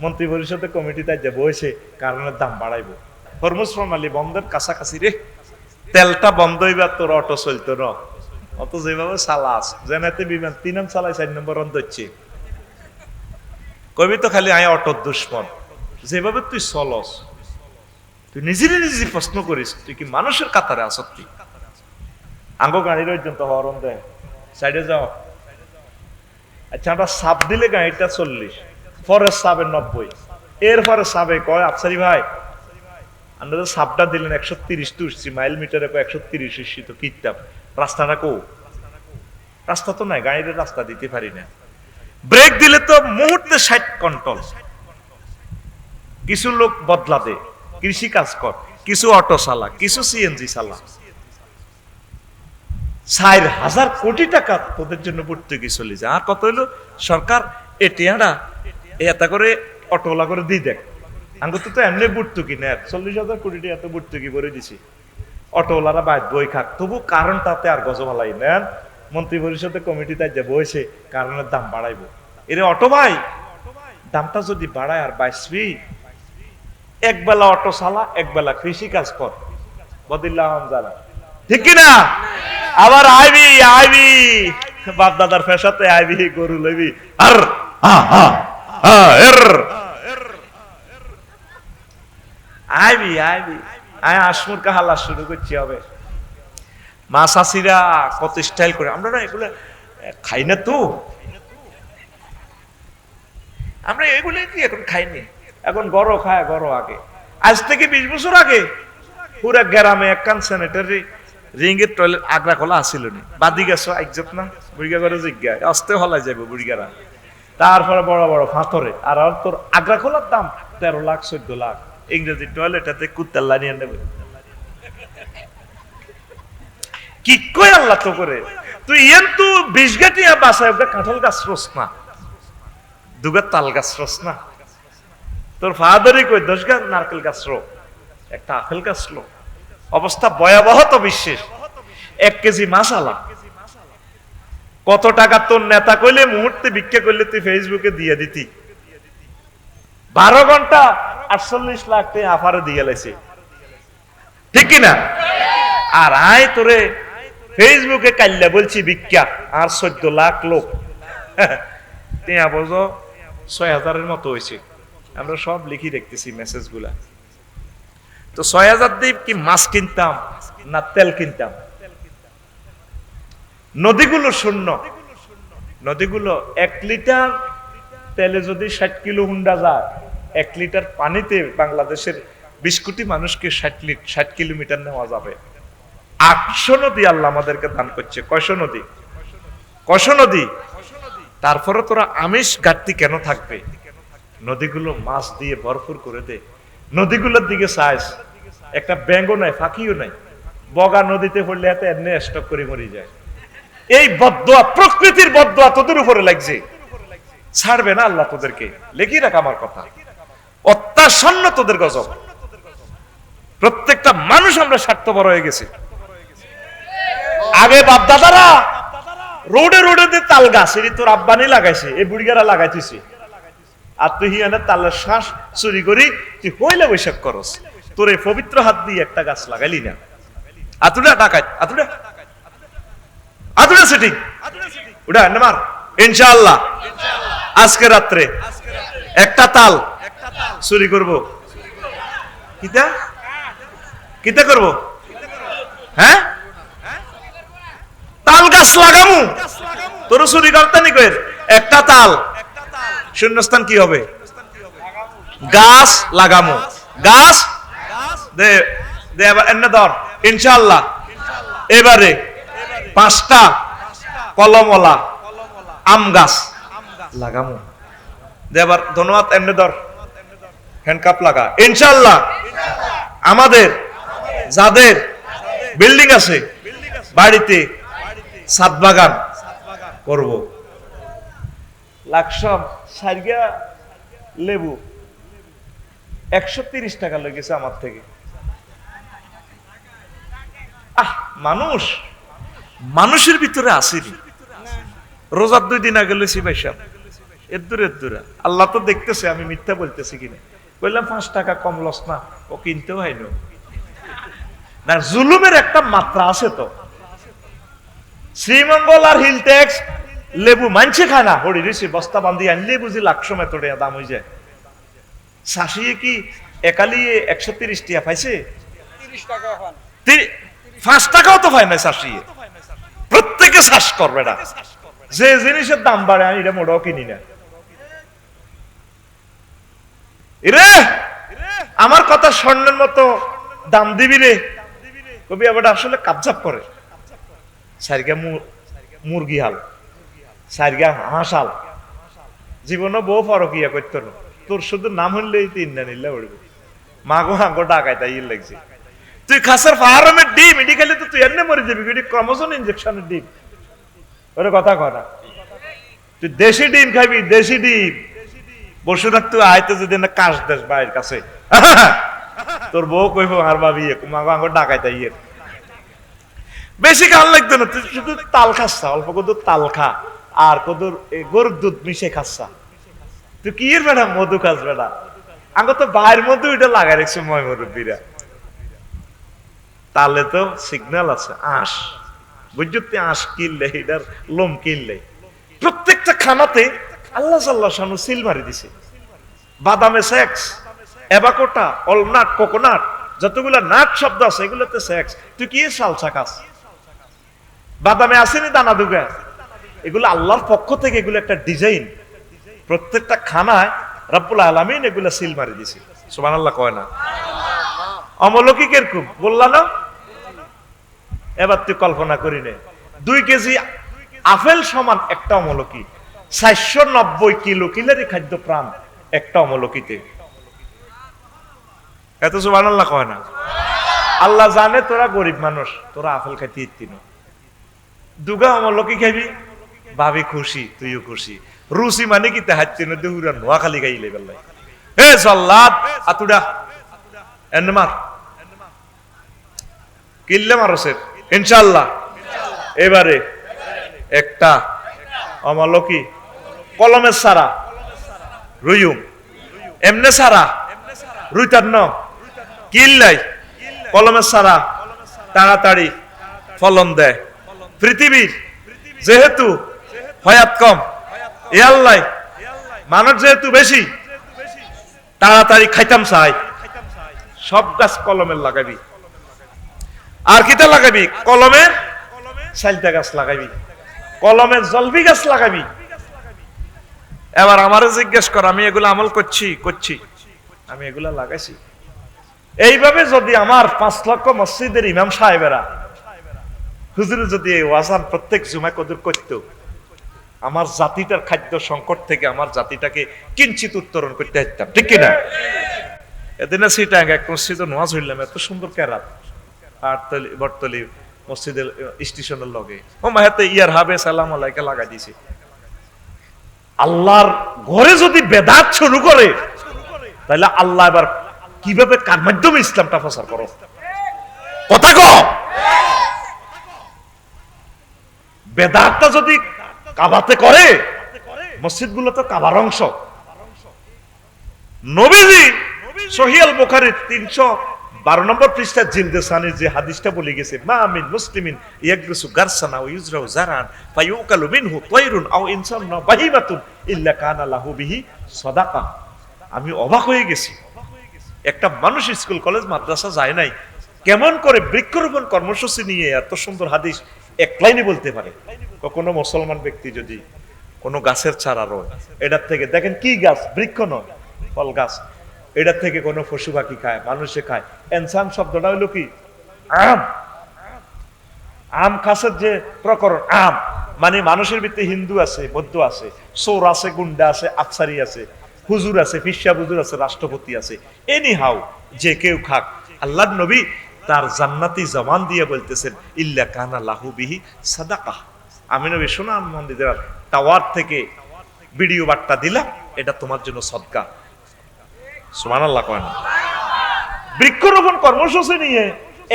মন্ত্রী পরিষদের কমিটিতে যে বসে কারণের দাম বাড়াইবো। হরমুজ প্রণালী বন্ধের কাছাকাছি রে, তেলটা বন্ধ হইবার তোর অটো চলতো না, অত যেভাবে চালাস যেনাতে বিমান 3 নম্বর চালাই 4 নম্বর বন্ধ হচ্ছে, কবি তো খালি আয় অটোর দুশ্মন। যেভাবে তুই চলস, তুই নিজে প্রশ্ন করিস, তুই কি মানুষের কাতারে আসত? কি আঙ্গ গাড়ির পর্যন্ত হরন দেয়, সাইডে যাও। আচ্ছা, আমরা সাপ দিলে গাড়িটা 40, পরের সাবে 90, এরপরে সাবে কয় আফসারি ভাই আমরা সাপটা দিলেন 130 উঠছি, মাইল মিটারে 130 উঠছি, তো কিতাব রাস্তাটা কো? রাস্তা তো নাই, গাড়ির রাস্তা দিতে পারি না। ব্রেক দিলে তো মুহূর্তে 60 কন্ট্রোল। কিছু লোক বদলা দে, কৃষি কাজ কর, কিছু অটো চালা, কিছু সিএনজি চালা। 4000 কোটি টাকা তোদের জন্য ভর্তুকি চলে যায়। আর কত হইলো সরকার এটিয়াটা এত করে অটোলা করে দিয়ে দেখ। আঙ্গুর তো এমনি ভর্তুকি নেয় 40,000 কোটি টাকা এত ভর্তুকি ভরে দিছি, অটোওয়ালারা বাইর বই খাক, তবু কারণ তাতে আর গজমালাই নেন। মন্ত্রী পরিষদের কমিটিতে যে বসে কারণের দাম বাড়াইবো। এর অটো ভাই দামটা যদি বাড়ায় আর বাইসবি, একবেলা অটো চালা, একবেলা কৃষি কাজ কর, বদিল্লাহ যারা, ঠিক কিনা? আবার আইবি বাপ দাদার ফেসাতে আইবি, গরু লইবি আর আইবি আয় আসমুর কাহালা শুরু করছি হবে। মা চাষিরা কত স্টাইল করে, আমরা না এগুলো খাই না তো, আমরা এগুলো কি এখন খাইনি, এখন গড় খায় গড়। আগে আজ থেকে 20 বছর আগে পুরা গ্রামে একখান স্যানিটারি রিঙ্গের টয়লেট আগ্রা খোলা আসিল নি, বাদি গেছো একজত না বুড়িগা করে জিজ্ঞাসা অস্তে হলাই যাবো বুড়িগারা। তারপরে বড় বড় ফাঁথরে, আর তোর আগ্রা খোলার দাম 13 লাখ 14 লাখ। ইংরেজি টয়লেটাতে কুত্তাল্লা নিয়ে নেবে, কি কই আল্লাহ তো করে। তুই এন্তু 20 গাটিয়া বাসায় ওটা কাঁঠাল গাছ রস না, দুগা তাল গাছ রস না, তোর ফাদারই কই 10 গাছ নারকেল গাছ রো, একটা আপেল গাছ লো। অবস্থা ভয়াবহ তো বিশেষ। 1 কেজি মাসালা কত টাকা তোর নেতা কইলে মুহূর্তে ভিক্ষা করলে তুই ফেসবুকে দিয়ে দিতি, 12 ঘন্টা 48 লাখ টাকা আফারে দিয়ে লাইছে, ঠিক কিনা? আর আয় তোরে ফেসবুকে কাইল্লা বলছি ভিক্ষা, আর 14 লাখ লোক তিয়া বোঝো 6000-এর মতো হয়েছে। আমরা সব লিখি দেখতেছি মেসেজ গুলা। তো 6000 দিয়ে কি মাছ কিনতাম না তেল কিনতাম? নদীগুলো শূন্য, নদীগুলো 1 লিটার তেলে যদি 60 কিলো হুন্ডা যায়, 1 লিটার পানিতে বাংলাদেশের 20 কোটি মানুষকে 60 কিলোমিটার নেওয়া যাবে। 800 নদী আল্লাহ আমাদেরকে দান করছে। কয়শো নদী? তারপরে তোরা আমিষ ঘাটতি কেন থাকবে? নদীগুলো মাছ দিয়ে ভরপুর করে দে। নদীগুলোর দিকে চাইস, একটা ব্যাঙ্গও নাই, ফাঁকিও নাই, বগা নদীতে পড়লে এত এমনি স্টক করে মরে যায়। এই বদদোয়া, প্রকৃতির বদদোয়া তোদের উপরে লাগছে, ছাড়বে না আল্লাহ তোদেরকে। লেখি রাখ আমার কথা, অত্যাসন্ন তোদের গজব। প্রত্যেকটা মানুষ আমরা স্বার্থপর হয়ে গেছি। আগে বাপ দাদারা রোডে তাল গাছ, এটি তোর আব্বানি লাগাইছে, এই বুড়িগারা লাগাইতেছে, আর তুই হিয়ানের তালের শ্বাস চুরি করি তুই হইলে বৈশাখ করস। তোর এই পবিত্র হাত দিয়ে একটা গাছ লাগাইলি না, আতুড়া ডাকাত, আতুড়া সেটিং ওটা মার। ইনশাআল্লাহ আজকে রাত্রে একটা তাল চুরি করব। কিতা করব? হ্যাঁ, তাল গাছ লাগামু, তোর চুরি করতে নি কই? একটা তাল শূন্যস্থান কি হবে? গাছ লাগামু, গাছ দে দে এবার এনে ধর। ইনশাআল্লাহ এবারে 5টা কলমওয়ালা আম গাছ লাগামু। দে এবার ধন্যবাদ, এনে ধর, হ্যান্ডকাপ লাগা। ইনশাআল্লাহ আমাদের যাদের বিল্ডিং আছে বাড়িতে ছাদ বাগান করব। লাকসব সাইগা লেবু 130 টাকা লেগেছে আমার থেকে। মানুষের ভিতরে আসেনি। রোজার 2 দিন আগে লইছি ভাই সাহেব, এদ্দুর এদ্দুরা আল্লাহ তো দেখতেছে আমি মিথ্যা বলতেছি কিনা। বললাম 5 টাকা কম লস না, ও কিনতেও হয় না। জুলুমের একটা মাত্রা আছে তো। শ্রীমঙ্গল আর হিল ট্যাক্স লেবু মানছে খায় না, হরি ঋষি বস্তা বান্ধি আনলে বুঝি 100 মেতরে দাম হয়ে যায়। শাসিয়ে কি একালি 130 টাকা পাইছে? 5 টাকাও তো পায় না শাসিয়ে। প্রত্যেকে শ্বাস করবে না, যে জিনিসের দাম বাড়ে আমি এটা মোটাও কিনি না। রে আমার কথা স্বর্ণের মতো দাম দিবি রে, কবি আবার আসলে কাবজাব করে। সারিগা মুরগি হাল, সারিগা হাঁস হাল, জীবনে বউ ফরকিয়া করতো না। তোর শুধু নাম হইলেই 3 না নিলে উঠবে। মাগো হাগো ডাকায় তাই লাগছে। তুই খাসার ফার্মের ডিম এটি খেলে তো তুই এমনি মরে যাবি, এটি ক্রমোজোম ইনজেকশনের ডিম। ওরে কথা কথা, তুই দেশি ডিম খাবি, দেশি ডিম। বসে থাকতে আয়তো যদি না কাশ দেশ বাইরের কাছে, তোর বউ কইব আর ভাবি মাগো হাগো ডাকায় তাই। বেশি খাওয়ার লাগতো না, তুই শুধু তাল খাচ্ছা, অল্প কদুর তাল খা আর কদুর গরুর দুধ মিশে খাচ্ছা। তুই কি এর বেড়া মধু খাস বেড়া, আগে তো বাইরের মধ্যে ওইটা লাগাই রাখছে ময় মুরব্বীরা। তাহলে তো সিগন্যাল আছে, আঁশ বুঝতে আঁশ কিনলে এটার লোম কিনলে। প্রত্যেকটা খানাতে আল্লাহ সাল্লাহ শানু সিল মারি দিছে। বাদামে সেক্স, এবাকোটা, অলনাট, কোকোনাট, যতগুলা নাট শব্দ আছে এগুলোতে সেক্স। তুই কি সালসা খাস? বাদামে আসেনি দানা দুগা, এগুলো আল্লাহর পক্ষ থেকে, এগুলো একটা ডিজাইন। প্রত্যেকটা খানায় রব্বুল আলামিন এগুলা সিল মারি দিছে। সুবহানাল্লাহ কয় না? অমলকি কিরকম বললা না? এবার তুই কল্পনা করি নে, 2 কেজি আপেল সমান একটা অমলকি, 490 কিলো কিলারি খাদ্য প্রাণ একটা অমলকিতে। এত সুবহানাল্লাহ কয় না? আল্লাহ জানে তোরা গরিব মানুষ, তোরা আপেল খাইতে ইত্তি না, দুগা অমলকি খাবি, ভাবি খুশি, তুইও খুশি। রুচি মানে কি হাইতে না দেহুরা নোয়া খালি গাইলে বেল্লাই। এ জল্লাদ আতুডা এনে মার, কিল্লে মারসের ইনশাআল্লাহ। এবারে একটা অমলকি কলমের সারা রুইম, এমনে সারা রুইতার ন কিল্লাই, কলমের সারা তাড়াতাড়ি ফলন দেয়। পৃথিবীর যেহেতু হয়াত কম, এ আল্লাহ মানুষ যেহেতু বেশি, তাড়াতাড়ি খাইতাম চাই, সব গাছ কলমের লাগাবি। আর কিটা লাগাবি? কলমের সাইলটা গাছ লাগাবি, কলমের জলবি গাছ লাগাবি। এবার আমারে জিজ্ঞেস কর, আমি এগুলো আমল করছি, আমি এগুলা লাগাইছি। এইভাবে যদি আমার 5 লক্ষ মসজিদের ইমাম সাহেবেরা হুজুর যদি এই ওয়াজান প্রত্যেক জুমায় কদর করত, আমার জাতিটার খাদ্য সংকট থেকে আমার জাতিটাকে কিঞ্চিত উত্তরণ করতে পারতাম, ঠিক কিনা? এদিনে সিটাং এক মসজিদে নামাজ হইলাম, এত সুন্দর কেরাত, আটতলি বটতলি মসজিদের স্টেশনের লগে ও মাহাতে ইয়ার হাবে সালাম আলাইকা লাগাই দিছে। আল্লাহর ঘরে যদি বেদাত শুরু করে, তাহলে আল্লাহ এবার কিভাবে কার মাধ্যমে ইসলামটা প্রচার করো? কথা কও। বেদাতটা যদি কাবাতে করে, মসজিদ গুলো তো কাবার অংশ। নবীজি সহিহ আল বুখারীর 312 নম্বর পৃষ্ঠা জিলদে সানির যে হাদিসটা বলে গেছে, মা মিন মুসলিমিন ইয়াগরিসু গারসানা ওয়া ইউজরাউ জারান ফায়ুকালু মিনহু তায়রুন আও ইনসানুন বাহিমাতুন ইল্লা কানা লাহু বিহি সাদাকা। আমি অবাক হয়ে গেছি, একটা মানুষ স্কুল কলেজ মাদ্রাসা যায় নাই, কেমন করে বৃক্ষরোপণ কর্মসূচি নিয়ে এত সুন্দর হাদিস এক লাইনে বলতে পারে? কোনো মুসলমান ব্যক্তি যদি কোনো গাছের চারা রয়, এটার থেকে দেখেন কি গাছ, বৃক্ষ নয়, ফল গাছ, এটার থেকে কোনো পশু পাখি খায়, মানুষে খায়। ইনসান শব্দটা হলো কি? আম। আম খাসের যে প্রকরণ, আম মানে মানুষের ভিতরে হিন্দু আছে, বৌদ্ধ আছে, চোর আছে, গুন্ডা আছে, আফসারি আছে, হুজুর আছে, ফিসা হুজুর আছে, রাষ্ট্রপতি আছে, এনি হাউ যে কেউ খাক। আল্লাহর নবী তার জান্নাতি জবান দিয়ে বলতেছেন, ইল্লা কানা লাহু বিহি সাদাকা। আমি নবী সোনার মন্দিরের টাওয়ার থেকে ভিডিও বার্তা দিলাম, এটা তোমার জন্য সদকা। সুবহানাল্লাহ কয় না? বৃক্ষরোপণ কর্মসূচি নিয়ে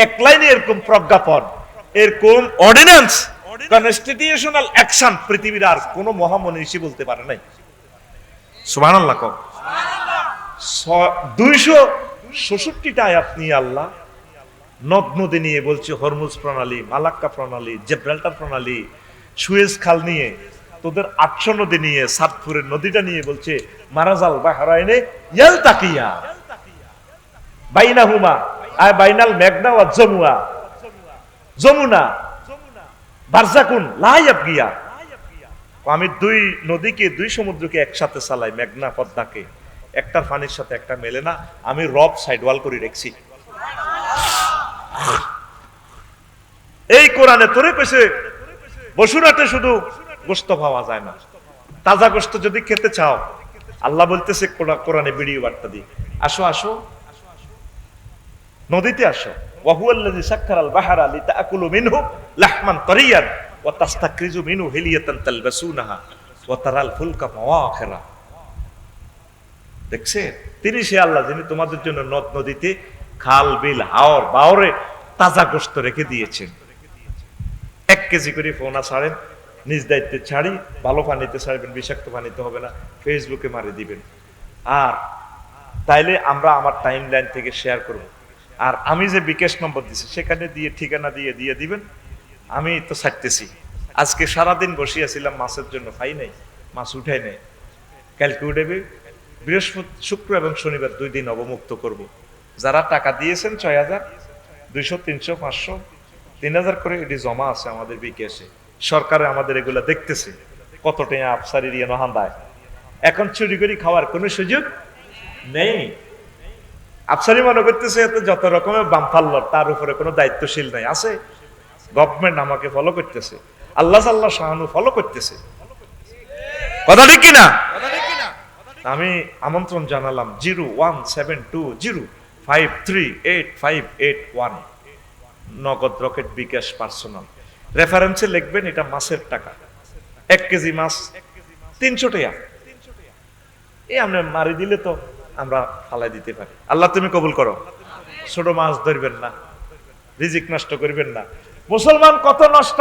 এক লাইনে এরকম প্রজ্ঞাপন, এরকম অর্ডিন্যান্স, কনস্টিটিউশনাল অ্যাকশন পৃথিবীর আর কোন মহামনীষী বলতে পারে নাই। সুবহানাল্লাহ কও। 266টা আয়াত নিয়ে আল্লাহ নদ নদী নিয়ে বলছে, হরমুজ প্রণালী, মালাক্কা প্রণালী, জিব্রাল্টার প্রণালী, সুয়েজ খাল নিয়ে, তোদের 800 নদী নিয়ে, সাতপুরের নদীটা নিয়ে বলছে মারাজাল বাহরাইনে ইয়ালতাকিয়া বাইনাহুমা আয় বাইনাল মেঘনা ওয়া যমুনা যমুনা বারজাকুন লা ইয়াবগিয়া। আমি দুই নদীকে, দুই সমুদ্রকে একসাথে চালাই, মেঘনা পদ্মাকে, একটার পানির সাথে একটা মেলে না, আমি রব সাইড ওয়াল করে রেখেছি। এই কোরআনে তোরে কইছে বসুরাতে শুধু গোশত পাওয়া যায় না, তাজা গোশত যদি খেতে চাও, আল্লাহ বলতেছে কোরআনে ভিডিও বার্তা দি, আসো আসো নদীতে আসো। ওয়া হুয়াল্লাযী সাক্কারাল বাহরা লিতাকুলু মিনহু লাহমান তারিয়ান ওয়া তাস্তাকরিজু মিনহু হিলিয়াতান তালবাসুনাহা ওয়া তারাল ফুলকা মাওয়াখিরা। দেখছে, তিনি সে আল্লাহ যিনি তোমাদের জন্য নদ নদীতে, খাল বিল হাওর বাওরে তাজা গোশত রেখে দিয়েছেন। 1 কেজি করে পোনা ছাড়েন, নিজ দায়িত্বে ছাড়ি, ভালো পানিতে ছাড়বেন, বিষাক্ত পানিতে হবে না, ফেসবুকে মারি দিবেন। আর তাইলে আমরা আমার টাইম লাইন থেকে শেয়ার করব। আর আমি যে বিকাশ নম্বর দিছি সেখানে দিয়ে ঠিকানা দিয়ে দিয়ে দিবেন। আমি তো ছাড়তেছি, আজকে সারাদিন বসিয়াছিলাম মাছের জন্য, খাই নাই, মাছ উঠাই নাই, কালকে উঠেবে। বৃহস্পতি, শুক্র এবং শনিবার 2 দিন অবমুক্ত করব। যারা টাকা দিয়েছেন 6000, 200, 300, 500, 3000 করে এটি জমা আছে আমাদের বিকাশে। সরকারে আমাদের এগুলা দেখতেছে কত টাকা আফসারির ইয়ে নহান্দায়। এখন চুরি করে খাওয়ার কোনো সুযোগ নেই। আফসারি মনে করতেছে এতে যত রকমের বামফাল্লর, তার উপরে কোনো দায়িত্বশীল নাই। আছে গভর্নমেন্ট আমাকে ফলো করতেছে, আল্লাহ সাল্লাহ শাহানু ফলো করতেছে, কথা ঠিক কিনা? আমি আমন্ত্রণ জানালাম 01720538581 নগদ রকেট বিকাশ পার্সোনাল। রেফারেন্সে লিখবেন এটা মাছের টাকা, 1 কেজি মাছ 300 টাকা। এই আমরা মারি দিলে তো আমরা ফালাই দিতে পারি। আল্লাহ তুমি কবুল করো। ছোট মাছ ধরবেন না, রিজিক নষ্ট করবেন না। মুসলমান কত নষ্ট,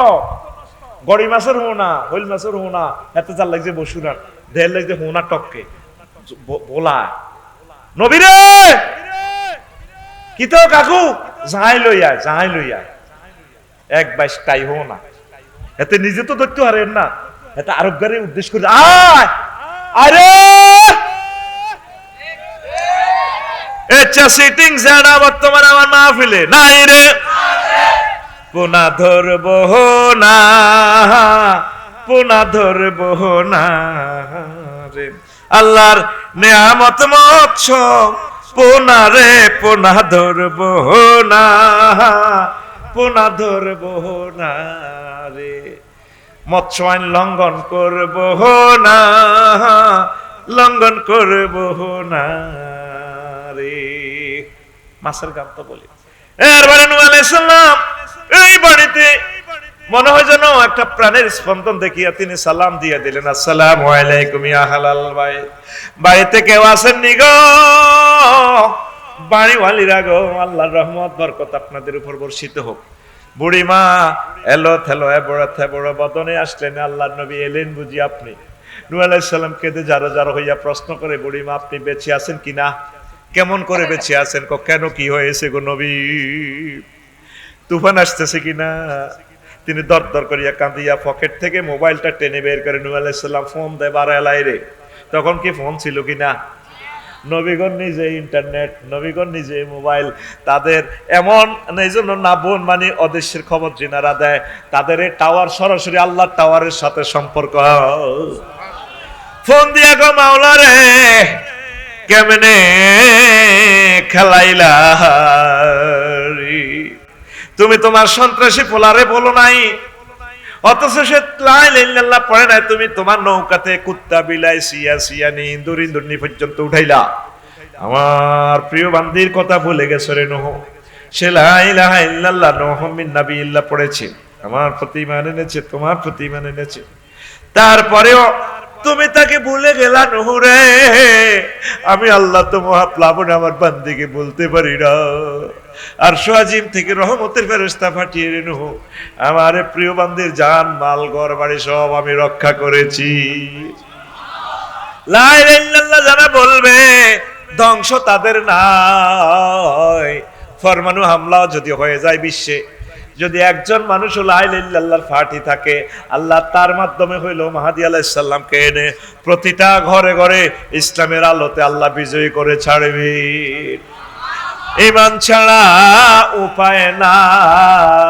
গড়ি মাছের হোনা, হইল মাছের হোনা, এতে জাল লাগছে বসুরার, দেড় লাগছে হোনা টককে বলা নবীরে কি তো কাকু যাই লইয়া 1 22 টাই হো না, এতে নিজে তো ধরতে পারেন না, এতে আরব গাড়ি উদ্দেশ্য করে আরে সিটিং যারা বর্তমানে আমার মাহফিলে নাই রে, পোনা ধরবো না, পোনা ধরবো না রে, আল্লাহর নেয়ামত মৎস্য পোনা রে, পোনা ধরবো না, পোনা ধরবো না রে, মৎস্য আইন লঙ্ঘন করবো না, লঙ্ঘন করবো না রে। মাছের গান তো বলি। এরপরে নূহ আলাইহিস সালাম এই বাড়িতে মনে হয় যেন একটা প্রাণের স্পন্দন দেখিয়া তিনি সালাম দিয়ে দিলেন, আসসালামু আলাইকুম ইয়া হালাল বাইত। বাড়িতে কেউ আছেন নি গো? বাড়িওয়ালিরা গো, আল্লাহর রহমত বরকত আপনাদের উপর বর্ষিত হোক। বুড়িমা এলো থেলো বড় বদনে আসলেন, আল্লাহর নবী এলেন বুঝি আপনি? নূহ আলাইহিস সালাম কেঁদে জারো জারো হইয়া প্রশ্ন করে, বুড়িমা আপনি বেঁচে আছেন কিনা? কেমন করে বেঁচে আছেন? কেন, কি হয়েছে গো নবী? তুফান আসতেছে কিনা? তিনি দর দর করিয়া কাঁদিয়া পকেট থেকে মোবাইলটা টেনে বের করে নূহ আলাইহিস সালাম ফোন দেয় বারালাই রে। তখন কি ফোন ছিল কিনা? নবীগণ নিজে ইন্টারনেট, নবীগণ নিজে মোবাইল, তাদের এমন এই জন্য না বোন মানে অদেশের খবর যিনারা দেয়, তাদের এই টাওয়ার সরাসরি আল্লাহর টাওয়ারের সাথে সম্পর্ক। ফোন দিয়া গো মাওলা রে কেমনে খেলাইলা, তুমি তোমার সন্ত্রাসী পোলারে বলো নাই, অথচ সে লা ইলাহা ইল্লাল্লাহ পড়ে নাই, তুমি তোমার নৌকাতে কুত্তা বিলাই সিয়া সিয়ানি ইন্দুর ইন্দুরনি পর্যন্ত উঠাইলা। আমার প্রিয় বান্দির কথা ভুলে গেছো রে নূহ। সে লা ইলাহা ইল্লাল্লাহ নূহ মিন নাবিয়্যিল্লাহ পড়েছে, আমার প্রতি ঈমান এনেছে, তোমার প্রতি ঈমান এনেছে, তারপরেও তুমি তাকে ভুলে গেলা নূহ রে। আমি আল্লাহ তো মহাপ্লাবন আমার বান্দিকে বলতে পারি না। আর আজিম থেকে রহমতের ফেরেশতা পাঠিয়ে রে নূহ, আমার প্রিয় বান্দির জান মাল ঘর বাড়ি সব আমি রক্ষা করেছি। লা ইলাহা ইল্লাল্লাহ যারা বলবে ধ্বংস তাদের নয়। পরমাণু হামলাও যদি হয়ে যায় বিশ্বে, যদি একজন মানুষ লা ইলাহা ইল্লাল্লাহর ফাটি থাকে, আল্লাহ তার মাধ্যমে হইল মাহদী আলাইহিস সালামকে এনে প্রতিটা ঘরে ঘরে ইসলামের আলোতে আল্লাহ বিজয়ী করে ছাড়বে। ঈমান ছাড়া উপায় নাই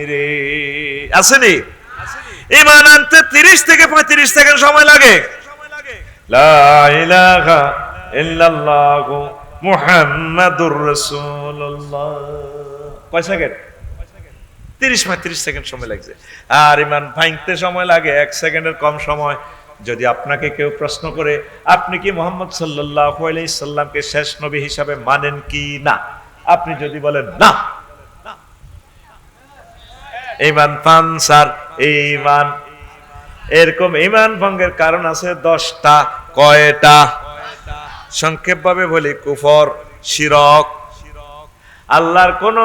রে। আসেনি? ঈমান আনতে 30 থেকে 35 সেকেন্ড সময় লাগে। লা ইলাহা ইল্লাল্লাহু মুহাম্মাদুর রাসূলুল্লাহ। কয় সেকেন্ড? 30-35 সেকেন্ড সময় লাগছে। আর ঈমান ভাঙতে সময় লাগে 1 সেকেন্ডের কম সময়। যদি আপনাকে কেউ প্রশ্ন করে আপনি কি মুহাম্মদ সাল্লাল্লাহু আলাইহি সাল্লামকে শেষ নবী হিসাবে মানেন কি না, আপনি যদি বলেন না, ঈমান পানসার ঈমান। এরকম ঈমান ভঙ্গের কারণ আছে 10টা। কয়টা? সংক্ষেপ ভাবে বলি, কুফর, শিরক, আল্লাহর কোন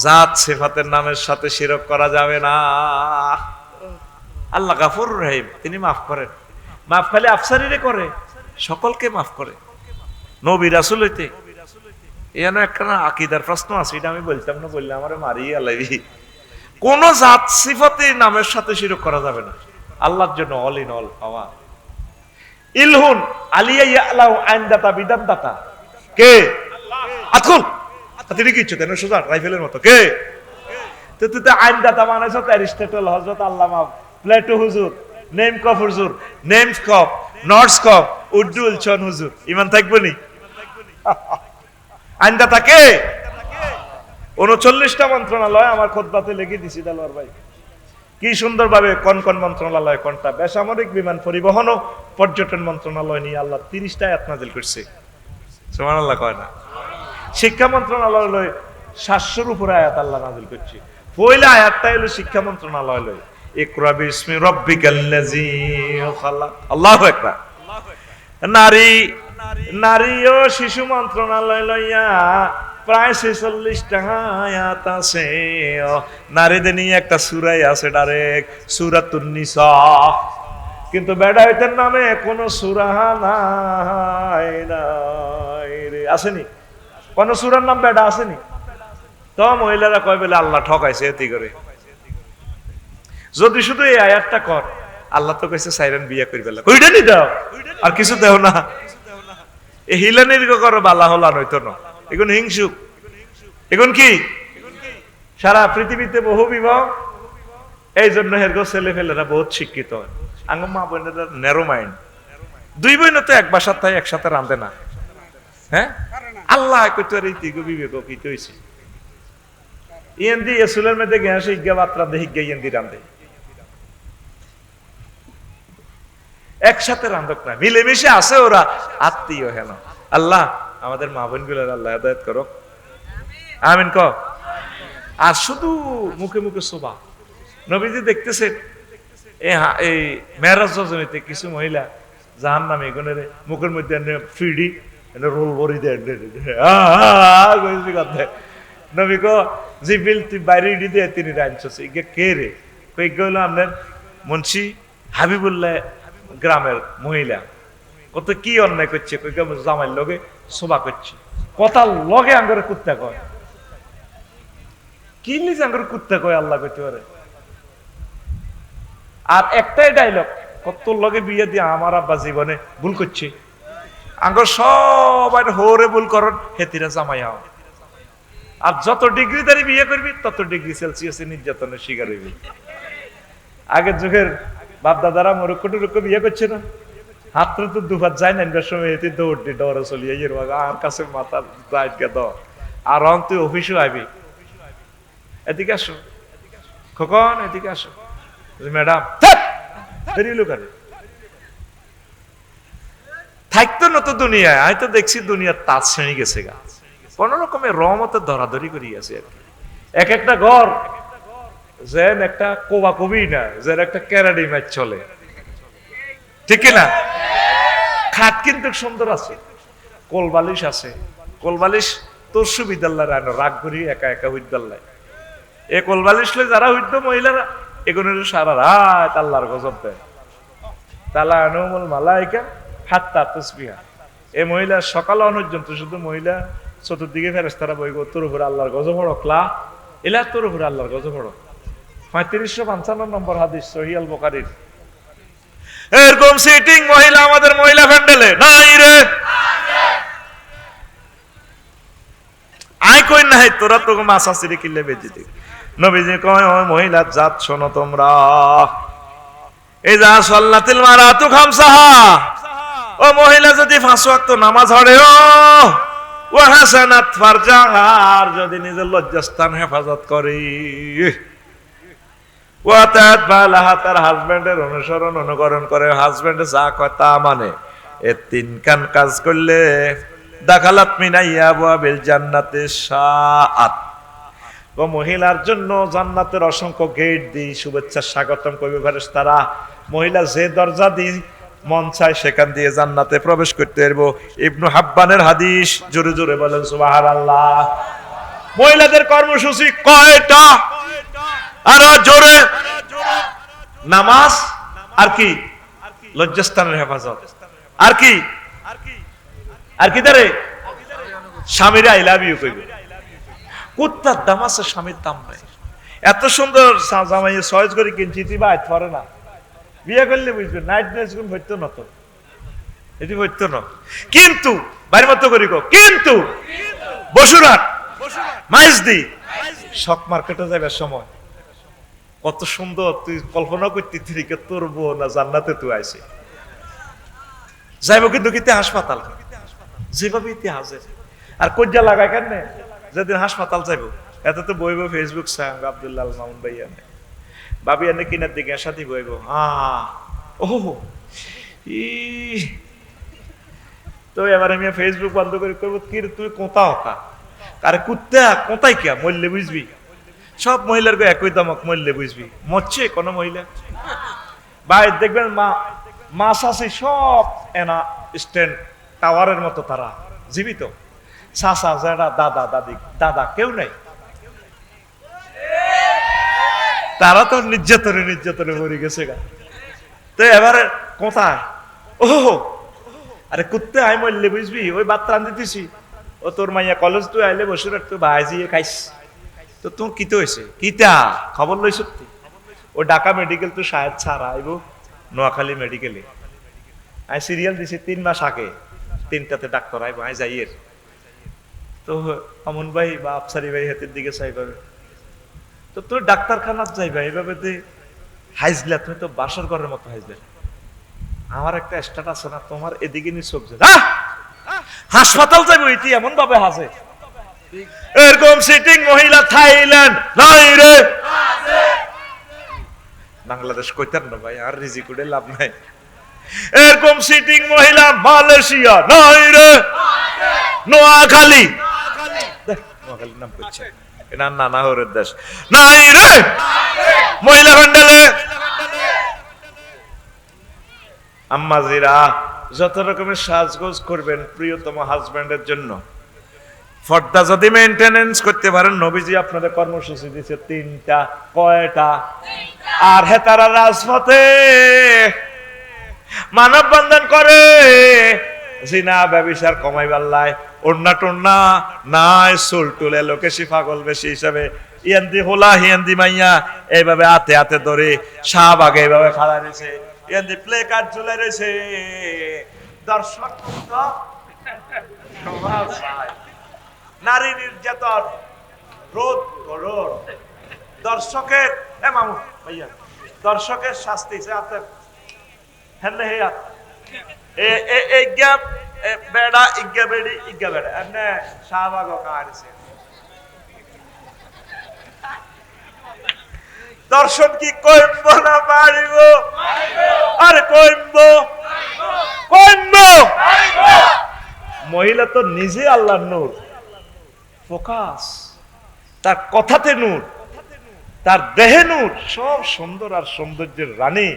জাত সিফাতের নামের সাথে শিরক করা যাবে না। আল্লাহ গাফুর রহিম, তিনি মাফ করেন। মাফ খালি আফসারিরে করে, সকলকে মাফ করে। নবী রাসূল হইতে এখানে একটা আকীদার প্রশ্ন আছে, এটা আমি বলতাম না, বললে আমারে মারিয়ে আলাইবি। কোন জাত সিফাতের নামের সাথে শিরক করা যাবে না। আল্লাহর জন্য অল ইন অল পাওয়া। ইলহুন আলিয়া ইয়ালাউ আইনদাতা বিদানদাতা কে? আতকুল তিনি কি ইচ্ছে তেন সোজা রাইফেলের মতো কে? তো আইনদাতা মানেছ অ্যারিস্টটল, হযরত আল্লামা প্লেটো হুজুর, নেম কফ হুজুর, নেমস কফ, নটস কফ, উদ্দুল চন হুজুর। ঈমান থাকবে নি? আইনদাতা কে? 39টা মন্ত্রণালয় আমার খুতবাতে লিখে দিছি দেলোয়ার ভাই। কি সুন্দর ভাবে কোন কোন মন্ত্রণালয় কোনটা। বেসামরিক বিমান পরিবহন ও পর্যটন মন্ত্রণালয় নিয়ে আল্লাহ 30টা আয়াত নাযিল করছে। সুবহানাল্লাহ কয় না? শিক্ষা মন্ত্রণালয় লয় 700-র উপরে আয়াত আল্লাহ নাযিল করছে। পয়লা আয়াতটা হলো শিক্ষা মন্ত্রণালয় লয়, ইকরা বিসমি রাব্বিকাল্লাযী খালাক। আল্লাহু আকবার। নারী ও শিশু মন্ত্রণালয় লইয়া প্রায় 46টা আয়াত আছে। নারীদের নিয়ে একটা সূরা আছে, ডাইরেক্ট সূরাতুন নিসা। কিন্তু বেড়াইতের নামে কোন সূরা নাই রে। আসেনি? কোন সূরার নাম বেড়া আসেনি? তো মহিলারা কয় বলে আল্লাহ ঠকাইছে এতি করে। যদি শুধু এই আয়াতটা কর, আল্লাহ তো কইছে সাইরেন বিয়া করি বেলা কইটা নি দাও, আর কিছু দেও না। এই হিলানির করো বালা হলা নইতো না। এখন হিংসুক, এখন কি সারা পৃথিবীতে বহু বিবাহ। এই জন্য হেরগো ছেলে ফেলেরা বহুত শিক্ষিত হয়। আঙ্গ মা বোনেরা ন্যারো মাইন্ড। দুই বোন তো এক বাসার তাই একসাথে রাঁধে না। হ্যাঁ, আল্লাহ কইতো রে তিগো বিবেক কইতে হইছে। ইয়েন্দি এসুলের মধ্যে গ্যাস ইজ্ঞা বাত্রা দেহি গিয়ে ইয়েন্দি রাঁধে, একসাথে রাঁধক না, মিলেমিশে আছে ওরা, আত্মীয় হেন। আল্লাহ আমাদের মা বোন গুলোর আল্লাহ হেদায়েত করো, আমিন ক। আর শুধু মুখে মুখে শোভা। নবীজি দেখতেছেন এই মেরাজ রজনীতে কিছু মহিলা জাহান্নামী এগুনের মুখের মধ্যে ফিডি রোল ভরি দেয়। নবী ক জিবিল তুই বাইরে ইডি দিয়ে তিনি রাঁধছস, ইগে কে রে? কইগে হলো আপনার মুন্সি হাবিবুল্লাহ গ্রামের মহিলা। কত কি অন্যায় করছে, কইগে জামাইয়ের লগে শোভা করছে, কথার লগে আঙ্গরে কুত্তা কয়। কি লিজ আঙ্গরে কুত্তা কয় আল্লাহ কইতে পারে। আর একটাই ডায়লগ, কত লগে বিয়ে দিয়ে আমার আব্বা জীবনে ভুল করছে। আঙ্গর সবাই হোরে ভুল করন, হেতিরা জামাই হও। আর যত ডিগ্রি দাঁড়িয়ে বিয়ে করবি তত ডিগ্রি সেলসিয়াসে নির্যাতনের শিকার হইবি। আগের যুগের বাপ দাদারা মরক্কো টরক্কো বিয়ে করছে না, হাত তো দুবার যায় না, সময় এতে দৌড় ডরে চলিয়ে এর আর কাছে মাথা দায়িত্ব দ। আর তুই অফিসও আইবি, এদিকে আসো খোকন, এদিকে আসো ম্যাডাম, বেরিয়ে কেন থাকতো না তো দুনিয়ায়। আমি তো দেখছি দুনিয়ার তাজ শ্রেণী গেছে গা, কোন রকমের রহমতের ধরাধরি করি আছে আর কি। এক একটা ঘর যেন একটা কোবা কবি না, যেন একটা ক্যারাডি ম্যাচ চলে, ঠিক না? খাট কিন্তু সুন্দর আছে, কোলবালিশ আছে। কোলবালিশ তোর সুবিদাল্লাহ রাগ করি একা একা বিদ্যালয়। এ কোলবালিশ যারা হইতো মহিলারা এগুলো সারা রাত আল্লাহর গজব দেয়। তালানুমুল মালাইকা হাত্তা তাসবিহা। এই মহিলা সকাল পর্যন্ত শুধু মহিলা চতুর্দিকে ফেরেশতারা বইব তোর উপরে আল্লাহর গজব হড়কলা এলা তোর উপরে আল্লাহর গজব হড়ক। 3555 নম্বর হাদিস সহিহ আল বুখারীর। এরকম সিটিং মহিলা আমাদের মহিলা প্যান্ডেলে নাই রে, আয় কই নাই তোরা তো মাসা সিরি কিলে বেজে দিই। নবীজি কয় ওই মহিলা জাত শোনো তোমরা, এই যা সাল্লাতিল মারাতু খামসাহা, ও মহিলা যদি 5 ওয়াক্ত নামাজ পড়ে ও ওয়া হাসানাত ফারজাহা, আর যদি নিজের লজ্জাস্থান হেফাজত করে, ওয়া তাত বালাহা, তার হাজবেন্ডের অনুসরণ অনুকরণ করে, হাজবেন্ড যা কয় তা মানে, এই 3 কান কাজ করলে দাখালাত মিনাইয়া আবওয়াবিল জান্নাতি শাআত, ও মহিলার জন্য জান্নাতের অসংখ্য গেট দি শুভেচ্ছা স্বাগতম করবে ফেরেশতারা। মহিলা যে দরজা দি মন চায় সেখান দিয়ে জান্নাতে প্রবেশ করতে পারবো। ইবনু হাব্বানের হাদিস, জোরে জোরে বলেন সুবহানাল্লাহ। মহিলাদের কর্মসূচি কয়টা? আরো জোরে। নামাজ, আর কি লজ্জাস্থানের হেফাজত, আর কি আর কি দারে স্বামীর আই লাভ ইউ কইবে। কুত্তার দাম আছে, স্বামীর দাম নাই। এত সুন্দর জামাই চয়েস করে কিনছি তুই বা পরে না, বিয়ে করলে বুঝবে নাইট ড্রেস গুলো হইতো না, তো এটি হইতো না। কিন্তু বাড়ির মতো করি গো, কিন্তু বসুরহাট মাইজদি শক মার্কেটে যাবার সময় কত সুন্দর, তুই কল্পনা করতে থেকে তোর বউ না জান্নাতে তুই আইসি যাইব, কিন্তু কিতে হাসপাতাল যেভাবে ইতিহাসের আর কজ্জা লাগায় কেন যেদিন হাসপাতাল যাইব, এত তো বইব ফেসবুক সাং আব্দুল্লাহ মামুন ভাই আনে ভাবি আনে কিনার দিকে সাথী বইব ও ই, তো এবার আমি ফেসবুক বন্ধ করে করবো কি তুই কোথা হকা, আরে কুত্তা কোথায় কে মরলে বুঝবি, সব মহিলার গো একই দামক মরলে বুঝবি, মরছে কোন মহিলা ভাই দেখবেন মাছ আছে সব এনা স্ট্যান্ড টাওয়ারের মতো, তারা জীবিত, চাচা জেঠা দাদা দাদি দাদা কেউ নাই, তারা তো নির্যাতনে মরে গেছে গা। তো এবারে কোথায় ও আরে কুত্তে আই মরলে বুঝবি, ওই বাত রান দিতেছি, ও তোর মাইয়া কলেজ তুই আইলে বসে রাখতো ভাইজিয়ে খাইস, তো তোর কিতে হয়েছে কিতা খবর লই সত্যি, ও ঢাকা মেডিকেল তো শায়দ ছাড়া আইব নোয়াখালী মেডিকেলে, আই সিরিয়াল দিছি 3 মাস আগে, 3টাতে ডাক্তার আইব, আই যাইয়ের, তো আমন ভাই বা আফসারি ভাই হাতের দিকে চাইবে, তো তুই ডাক্তারখানাত যাইবা এইভাবে তুই হাইজলা, তুমি তো বাসর ঘরের মতো হাইজলা, আমার একটা স্ট্যাটাস আছে না, তোমার এদিকে নি চোখ যায় হাসপাতাল যাইব ইতি এমন ভাবে হাসে। এরকম সিটিং মহিলা থাইল্যান্ড নাই রে, বাংলাদেশ কইতার না ভাই, আর রিজি করে লাভ নাই। এরকম সিটিং মহিলা মালয়েশিয়া নাই রে, নোয়াখালী, নোয়াখালীর নাম করছে এটা নানা হরের দেশ নাই রে, মহিলা ভান্ডালে। আম্মাজিরা যত রকমের সাজগোজ করবেন প্রিয়তম হাজবেন্ডের জন্য, পর্দা যদি মেইনটেনেন্স করতে পারেন, নবীজি আপনাদের কর্মসূচি দিয়েছে 3টা, কয়টা? আর হে তারা রাজপথে মানব বন্ধন করে জিনা ব্যভিচার কমাইবার লাই, ওড়না টোড়না নাই, চুল টুলে লোকে পাগল বেশি হিসাবে ইয়ান্দি হোলা হিয়ান্দি মাইয়া এইভাবে হাতে হাতে ধরে শাহবাগে এইভাবে খাড়া রয়েছে, ইয়ান্দি প্লে কার্ড ঝুলে রয়েছে, দর্শক নারী নির্যাতন রোধ করুন। দর্শকের মামু ভাইয়া দর্শকের শাস্তি হেলে হে বেড়া ইজ্ঞা বেড়ি ইজ্ঞা বেড়া এমনি শাহবাগ কাছে দর্শন কি কইব না পারিব, আর কইব কইব। মহিলা তো নিজে আল্লাহর নূর, ফোকাস, তার কথাতে নূর, তার দেহে নূর, সব সুন্দর আর সৌন্দর্যের রানী।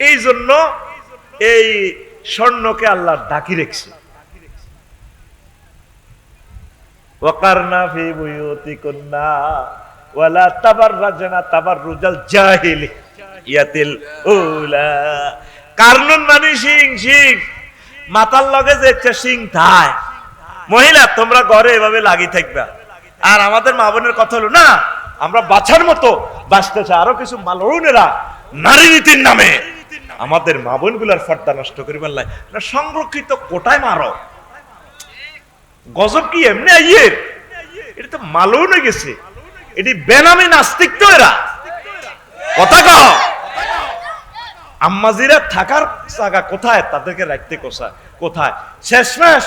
এই জন্য এই স্বর্ণকে আল্লাহ ঢাকি রেখেছে। ওয়াকারনা ফি বুয়ুতিকুন্না ওয়ালা তাবাররাজনা তাবাররুজাল জাহিলিয়াতিল উলা, কারনুন মানে সিং সিং, মাথার লগে যে একটা সিং থায়। মহিলা তোমরা ঘরে এভাবে লাগি থাকবা। আর আমাদের মা বোনের কথা হলো না, আমরা বাছার মতো বাঁচতেছে। আরো কিছু মালউনেরা নারী নীতির নামে আমাদের মা বোন গুলার ফর্দা নষ্ট করিবার লাই না, সংরক্ষিত কোটায় মারো। গজব কি এমনি আইয়ে, এটা তো মালউন হয়ে গেছে, এটি বেনামি নাস্তিক তো এরা। কথা কও, আম্মাজিরা থাকার জায়গা কোথায়, তাদেরকে রাখতে কোথায়? শেষমেশ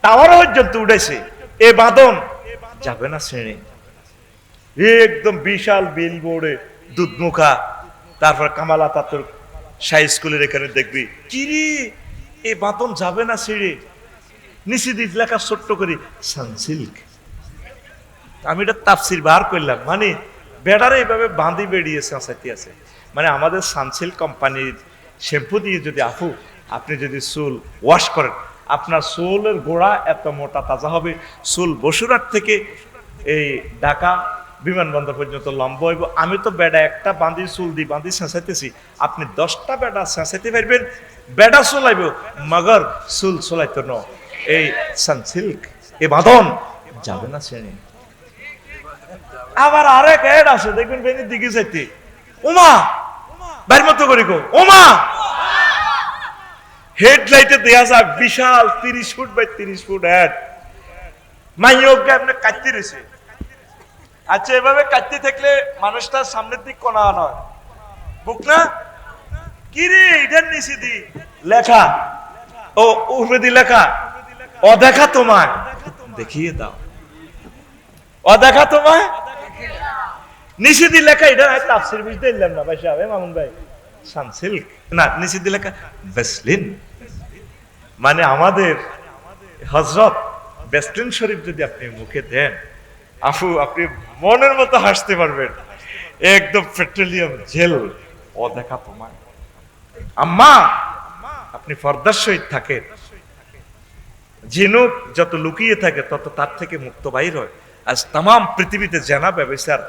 টাওয়ার পর্যন্ত উঠেছে। এ বাদন যাবে না শ্রেণী, একদম বিশাল বিল বোর্ডে দুধমুখা, তারপর কামালা তাতর সাই স্কুলের এখানে দেখবি কিরে এ বাদন যাবে না ছেড়ে, নিচে দিক লেখা ছোট্ট করি সানসিল্ক। আমি এটা তাফসির বার করলাম, মানে বেড়ারে এইভাবে বাঁধি বেরিয়ে চেঁচাইতে আছে। মানে আমাদের সানসিল্ক কোম্পানির শ্যাম্পু দিয়ে যদি আপনি যদি চুল ওয়াশ করেন, আপনার চুলের গোড়া এত মোটা তাজা হবে, চুল বসুরহাট থেকে এই ঢাকা বিমানবন্দর পর্যন্ত লম্বা হইব। আমি তো বেড়া একটা বাঁধি চুল দিয়ে বাঁধি চেঁচাইতেছি, আপনি 10টা বেড়া চেঁচাইতে পারবেন, বেড়া চলাইব মগর চুল চলাইতো ন। এই সানসিল্ক এ বাঁধন যাবে না শ্রেণী। আবার আরেক এড আছে দেখবেন বেনির দিকে যাইতে, ওমা বাইর মতো করি গো, ওমা হেডলাইটে দেয়া যাক বিশাল 30 ফুট বাই 30 ফুট হেড, মাইয়োকে আপনি কাটতে রয়েছে। আচ্ছা এভাবে কাটতে থাকলে মানুষটার সামনের দিক কোনা নয়, বুক না কি রে, এটার নিচে দি লেখা, ও উপরে দি লেখা অদেখা তোমায় দেখিয়ে দাও, অদেখা তোমায় নিচে দি লেখা। এটা তাফসীর বুঝতে দিলাম না ভাই সাহেব, মামুন ভাই, সানসিল্ক না, নিচে দি লেখা ভ্যাসলিন। মানে আমাদের হযরত ভ্যাসলিন শরীফ যদি আপনি মুখে দেন, আপনি মনের মতো হাসতে পারবেন, একদম পেট্রোলিয়াম জেল। অদেখা তোমায় আম্মা, আপনি পর্দার সহিত থাকেন, ঝিনুক যত লুকিয়ে থাকে তত তার থেকে মুক্ত বাইর হয়। আজ তাম পৃথিবীতে জেনা ব্যবসার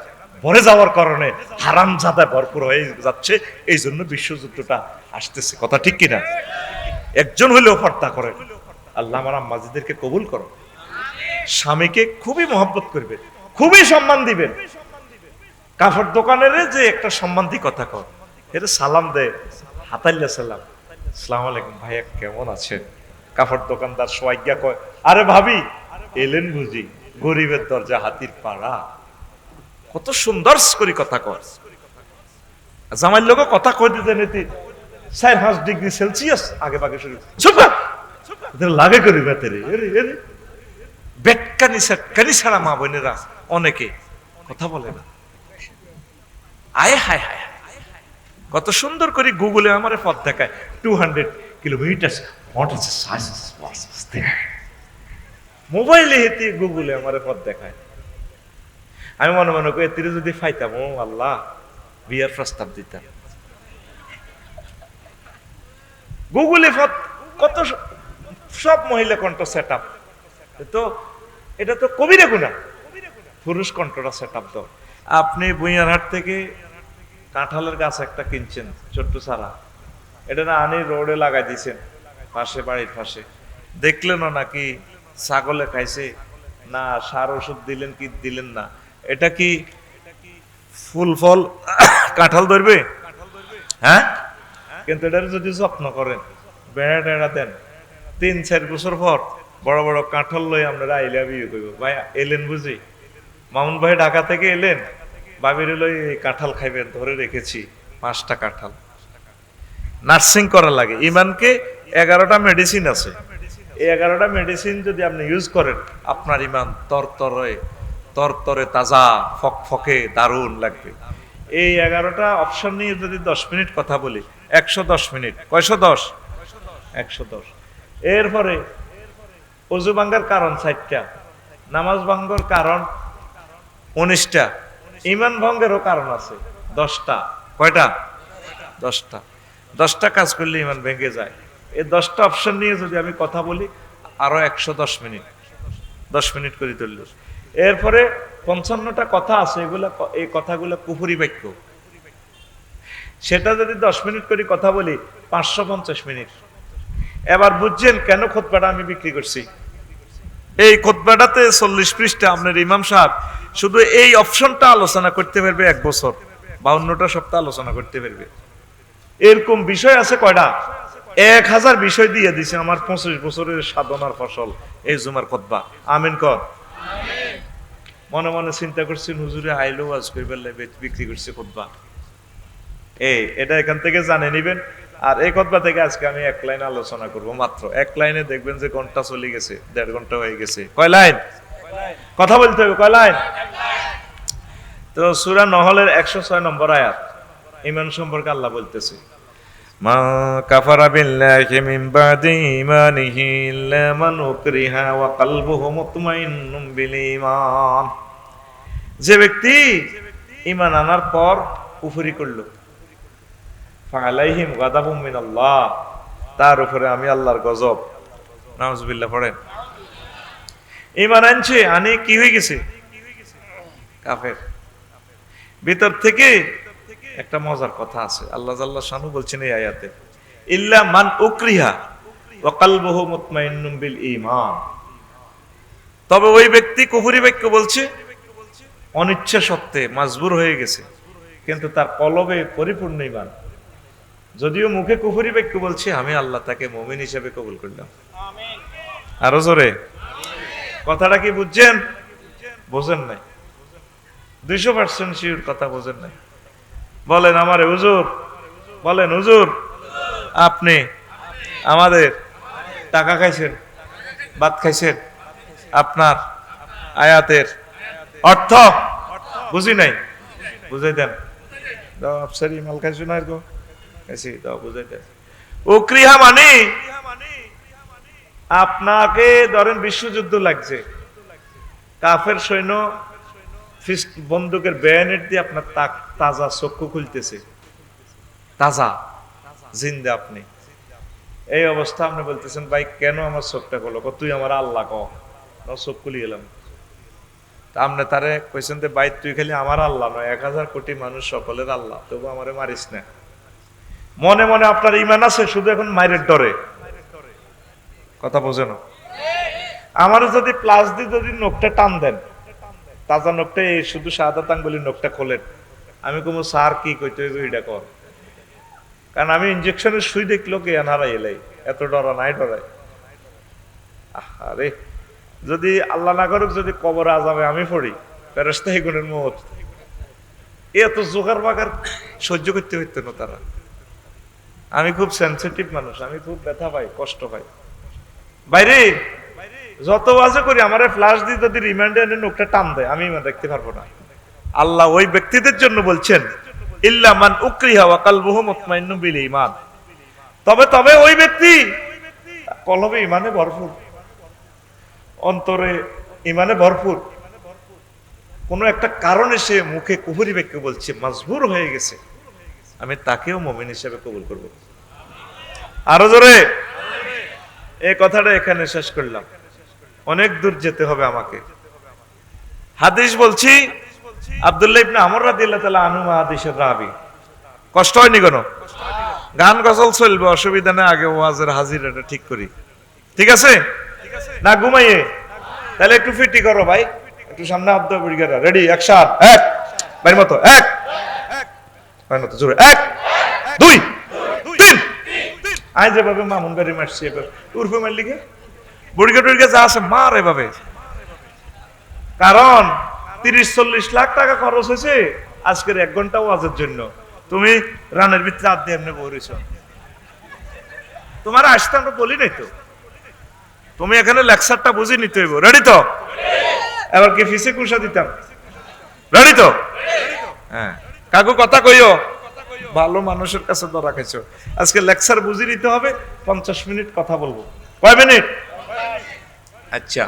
ভরে যাওয়ার কারণে হারামজাদা ভরপুর হয়ে যাচ্ছে, এই জন্য বিশ্বযুদ্ধটা আসতেছে। কথা ঠিক কিনা? একজন হলেও পর্দা করেন। আল্লাহ আমার আম্মাজিদেরকে কবুল করো। স্বামীকে খুবই মহব্বত করবেন, খুবই সম্মান দিবেন। কাপড় দোকানের যে একটা সম্মান দিয়ে কথা কর, এটা সালাম দেয়, হাতাইল্লা সালাম, আসসালামু আলাইকুম ভাইয়া কেমন আছেন? কাপড় দোকানদার সোয়াইগা কয়, আরে ভাবি এলেন বুঝি, গরিবের দরজা হাতির পাড়া। কত সুন্দর করে কথা কর। জামাইর লোক কথা কই দিতে নিতে 4-5 ডিগ্রি সেলসিয়াস আগে বাগে শুরু লাগে করি বেতেরে বেটকানি সেটকানি ছাড়া মা বোনেরা অনেকে কথা বলে না। আয় হায় হায়, কত সুন্দর করে গুগলে আমার পথ দেখায় 200 কিলোমিটার। মোবাইলে হেঁটে গুগলে আমার পথ দেখায়। আমি মনে মনে করি এতে যদি ফাইতাম, ও আল্লাহ বিয়ার প্রস্তাব দিতাম। গুগলে পথ কত সব মহিলা কণ্ঠ সেট আপ, তো এটা তো কবিরা গুণা, পুরুষ কণ্ঠটা সেট আপ দাও। আপনি বুইয়ারহাট থেকে কাঁঠালের গাছ একটা কিনছেন ছোট্ট সারা, এটা না আনি রোডে লাগাই দিয়েছেন পাশে, বাড়ির পাশে, দেখলেন নাকি ছাগলে খাইছে না সার ওষুধ দিলেন কি দিলেন না, এটা কি ফুল ফল কাঁঠাল ধরবে? হ্যাঁ, কিন্তু এটা যদি যত্ন করেন, বেড়া টেড়া দেন, 3-4 বছর পর বড় বড় কাঁঠাল লই আমরা আইলা বিয়ে করবো। ভাই এলেন বুঝি, মামুন ভাই ঢাকা থেকে এলেন, বাবির লই কাঁঠাল খাইবেন, ধরে রেখেছি 5টা কাঁঠাল। নার্সিং করা লাগে। ইমানকে 11টা মেডিসিন আছে, এই 11টা মেডিসিন যদি আপনি ইউজ করেন, আপনার ইমান তরতরে তাজা ফকফকে দারুণ লাগবে। এই 11টা অপশন নিয়ে যদি 10 মিনিট কথা বলি, 110 মিনিট। কয়শো 10? 110। এরপরে অজু ভাঙ্গার কারণ 4টা, নামাজ ভাঙ্গর কারণ 19টা, ইমান ভঙ্গেরও কারণ আছে 10টা। কয়টা? 10টা। 10টা কাজ করলে ইমান ভেঙে যায়। এই 10টা অপশন নিয়ে যদি আমি কথা বলি, আরো 110 মিনিট, 10 মিনিট করে তুলল। এরপরে 55টা কথা আছে, এই কথাগুলো কুফরি বাক্য। সেটা যদি 10 মিনিট করে কথা বলি 550 মিনিট। এবার বুঝছেন কেন খুতবাটা আমি বিক্রি করছি। এই খুতবাটাতে 40 পৃষ্ঠা আপনার ইমাম সাহেব শুধু এই অপশনটা আলোচনা করতে পারবে 1 বছর, 52টা সপ্তাহ আলোচনা করতে পারবে। এরকম বিষয় আছে কয়টা? 1000 বিষয় দিয়ে দিছে আমার 25 বছরের সাধনার ফসল এই জুমার খুতবা। আমিন কর। মনে মনে চিন্তা করছেন হুজুরে আইলো ওয়াজ কইবার লাগবে, বিক্রি করছে খুতবা। এটা এখান থেকে জানে নিবেন। আর এই খুতবা থেকে আজকে আমি 1 লাইন আলোচনা করব মাত্র। 1 লাইনে দেখবেন যে ঘন্টা চলে গেছে, 1.5 ঘন্টা হয়ে গেছে। কয় লাইন কথা বলতে হবে? কয় লাইন? তো সূরা নহলের 106 নম্বর আয়াত, ঈমান সম্পর্কে আল্লাহ বলতেছে, মা কাফারা বিল্লাহি মিন বাদি ঈমানিহি ইল্লা মান উকরিহা ওয়া কলবুহু মুতমাইন্নুম বিল ঈমান। যে ব্যক্তি ঈমান আনার পর কুফরি করলো, ফালাইহিম গাদাবুম মিনাল্লাহ, তার উপরে আমি আল্লাহর গজব। নাউজুবিল্লাহ পড়েন। ঈমান আনছে, আনি কি হয়ে গেছে? কাফের। ভিতর থেকে একটা মজার কথা আছে, আল্লাহ জাল্লা শানু বলছেন এই আয়াতে, ইল্লা মান উকরিহা ওয়া কলবুহু মুতমাইন্নুম বিল ঈমান। তবে ওই ব্যক্তি কুফরি বাক্য বলছে, অনিচ্ছা সত্ত্বে মাজবুর হয়ে গেছে, কিন্তু তার কলবে পরিপূর্ণ ঈমান। যদিও মুখে কুফরি বাক্য বলছে, আমি আল্লাহ তাকে মুমিন হিসেবে কবুল করলাম। আমিন। আরো জোরে। কথাটা কি বুঝছেন? বোঝেন নাই? 200% শিওর কথা বোঝেন নাই? বলেন আমারে হুজুর, বলেন হুজুর, আপনি আমাদের টাকা খাইছেন, ভাত খাইছেন, আপনার আয়াতের অর্থ বুঝি নাই? বুঝাই দেন। আফসারি মাল খাইছো না এরকম বুঝাই দেন। উকরিহা মানে আপনাকে ধরেন বিশ্বযুদ্ধ লাগছে, কাফের সৈন্য বন্দুকের বেয়ানেট দিয়ে আপনার তাজা চক্ষু খুলতেছে, তাজা জিন্দা আপনি। এই অবস্থা আপনি বলতেছেন, ভাই কেন আমার চোখটা খোলো? তুই আমার আল্লাহ ক, চোখ খুলি গেলাম। আপনি তারে কইছেন যে ভাই তুই খালি আমার আল্লাহ নয়, 1000 কোটি মানুষ সকলের আল্লাহ, তবু আমারে মারিস না। মনে মনে আপনার ঈমান আছে, শুধু এখন মায়ের ডরে। কথা বোঝে না? আমার যদি প্লাস দিয়ে যদি নখটা টান দেন, তাজা নখটা, শুধু শাহাদাত আঙ্গুলের নখটা খোলেন, আমি কমু স্যার কি কইতে হইব এটা কর। কারণ আমি ইনজেকশনের সুই দেখলো কে হারাই এলাই, এত ডরা নাই ডরাই। আরে যদি আল্লাহ না করুক যদি কবরে আযাবে আমি পড়ি, ফেরেশতা গুণের মত, এত জোগাড় বাগার সহ্য করতে হইতো না তারা। আমি খুব সেনসিটিভ মানুষ, আমি খুব ব্যথা পাই, কষ্ট পাই। বাইরে যত ওয়াজে করি আমার ফ্লাশ দিয়ে যদি রিমান্ডে এনে নোকটা টান দেয়, আমি ইমান রাখতে পারবো না। আল্লাহ ওই ব্যক্তিদের জন্য বলছেন, ইল্লা মান উকরিহা ওয়া কলবুহু মুতমাইন্নুম বিল ঈমান। তবে ওই ব্যক্তি কলবে ঈমানে ভরপুর, অন্তরে ঈমানে ভরপুর, কোন একটা কারণে সে মুখে কুফরি বাক্য বলছে, মাজবুর হয়ে গেছে, আমি তাকেও মুমিন হিসেবে কবুল করব। আরো জোরে। এই কথাটা এখানে শেষ করলাম, অনেক দূর যেতে হবে আমাকে। হাদিস বলছি, আব্দুল্লাহ ইবনে আমর রাদিয়াল্লাহু তাআলা আনহু হাদিসের রাবী। কষ্ট হয়নি কোনো? গান গজল চলবে, অসুবিধা নেই। আগে ওয়াজের হাজিরাটা ঠিক করি, ঠিক আছে না? ঘুমাইয়ে তাহলে একটু ফিটি করো ভাই, একটু সামনে আব্দ বিড়গেরা রেডি, অ্যাকশন। এক ভাইয়ের মতো, এক ভাইয়ের মতো জোরে, 1 2 3। আই যেভাবে মামুন বাড়ি মারছি, এবার উর্ফে মার লিখে বুড়িকে টুড়িকে যা আছে মার এভাবে। কারণ 30-40 লাখ টাকা খরচ হয়েছে আজকের 1 ঘন্টা ওয়াজের জন্য। তুমি রানের ভিতরে হাত দিয়ে এমনি বলেছ, তোমার আসতে আমরা বলি নাই তো, তুমি এখানে লেকচারটা বুঝে নিতে হইব। রেডি তো? এবার কি ফিসে কুশা দিতাম? রেডি তো? হ্যাঁ, কাকু কথা কইও, ভালো মানুষের কাছে ধরা খাইছো। আজকে লেকচার বুঝে নিতে হবে, 50 মিনিট কথা বলবো। কয় মিনিট? আচ্ছা।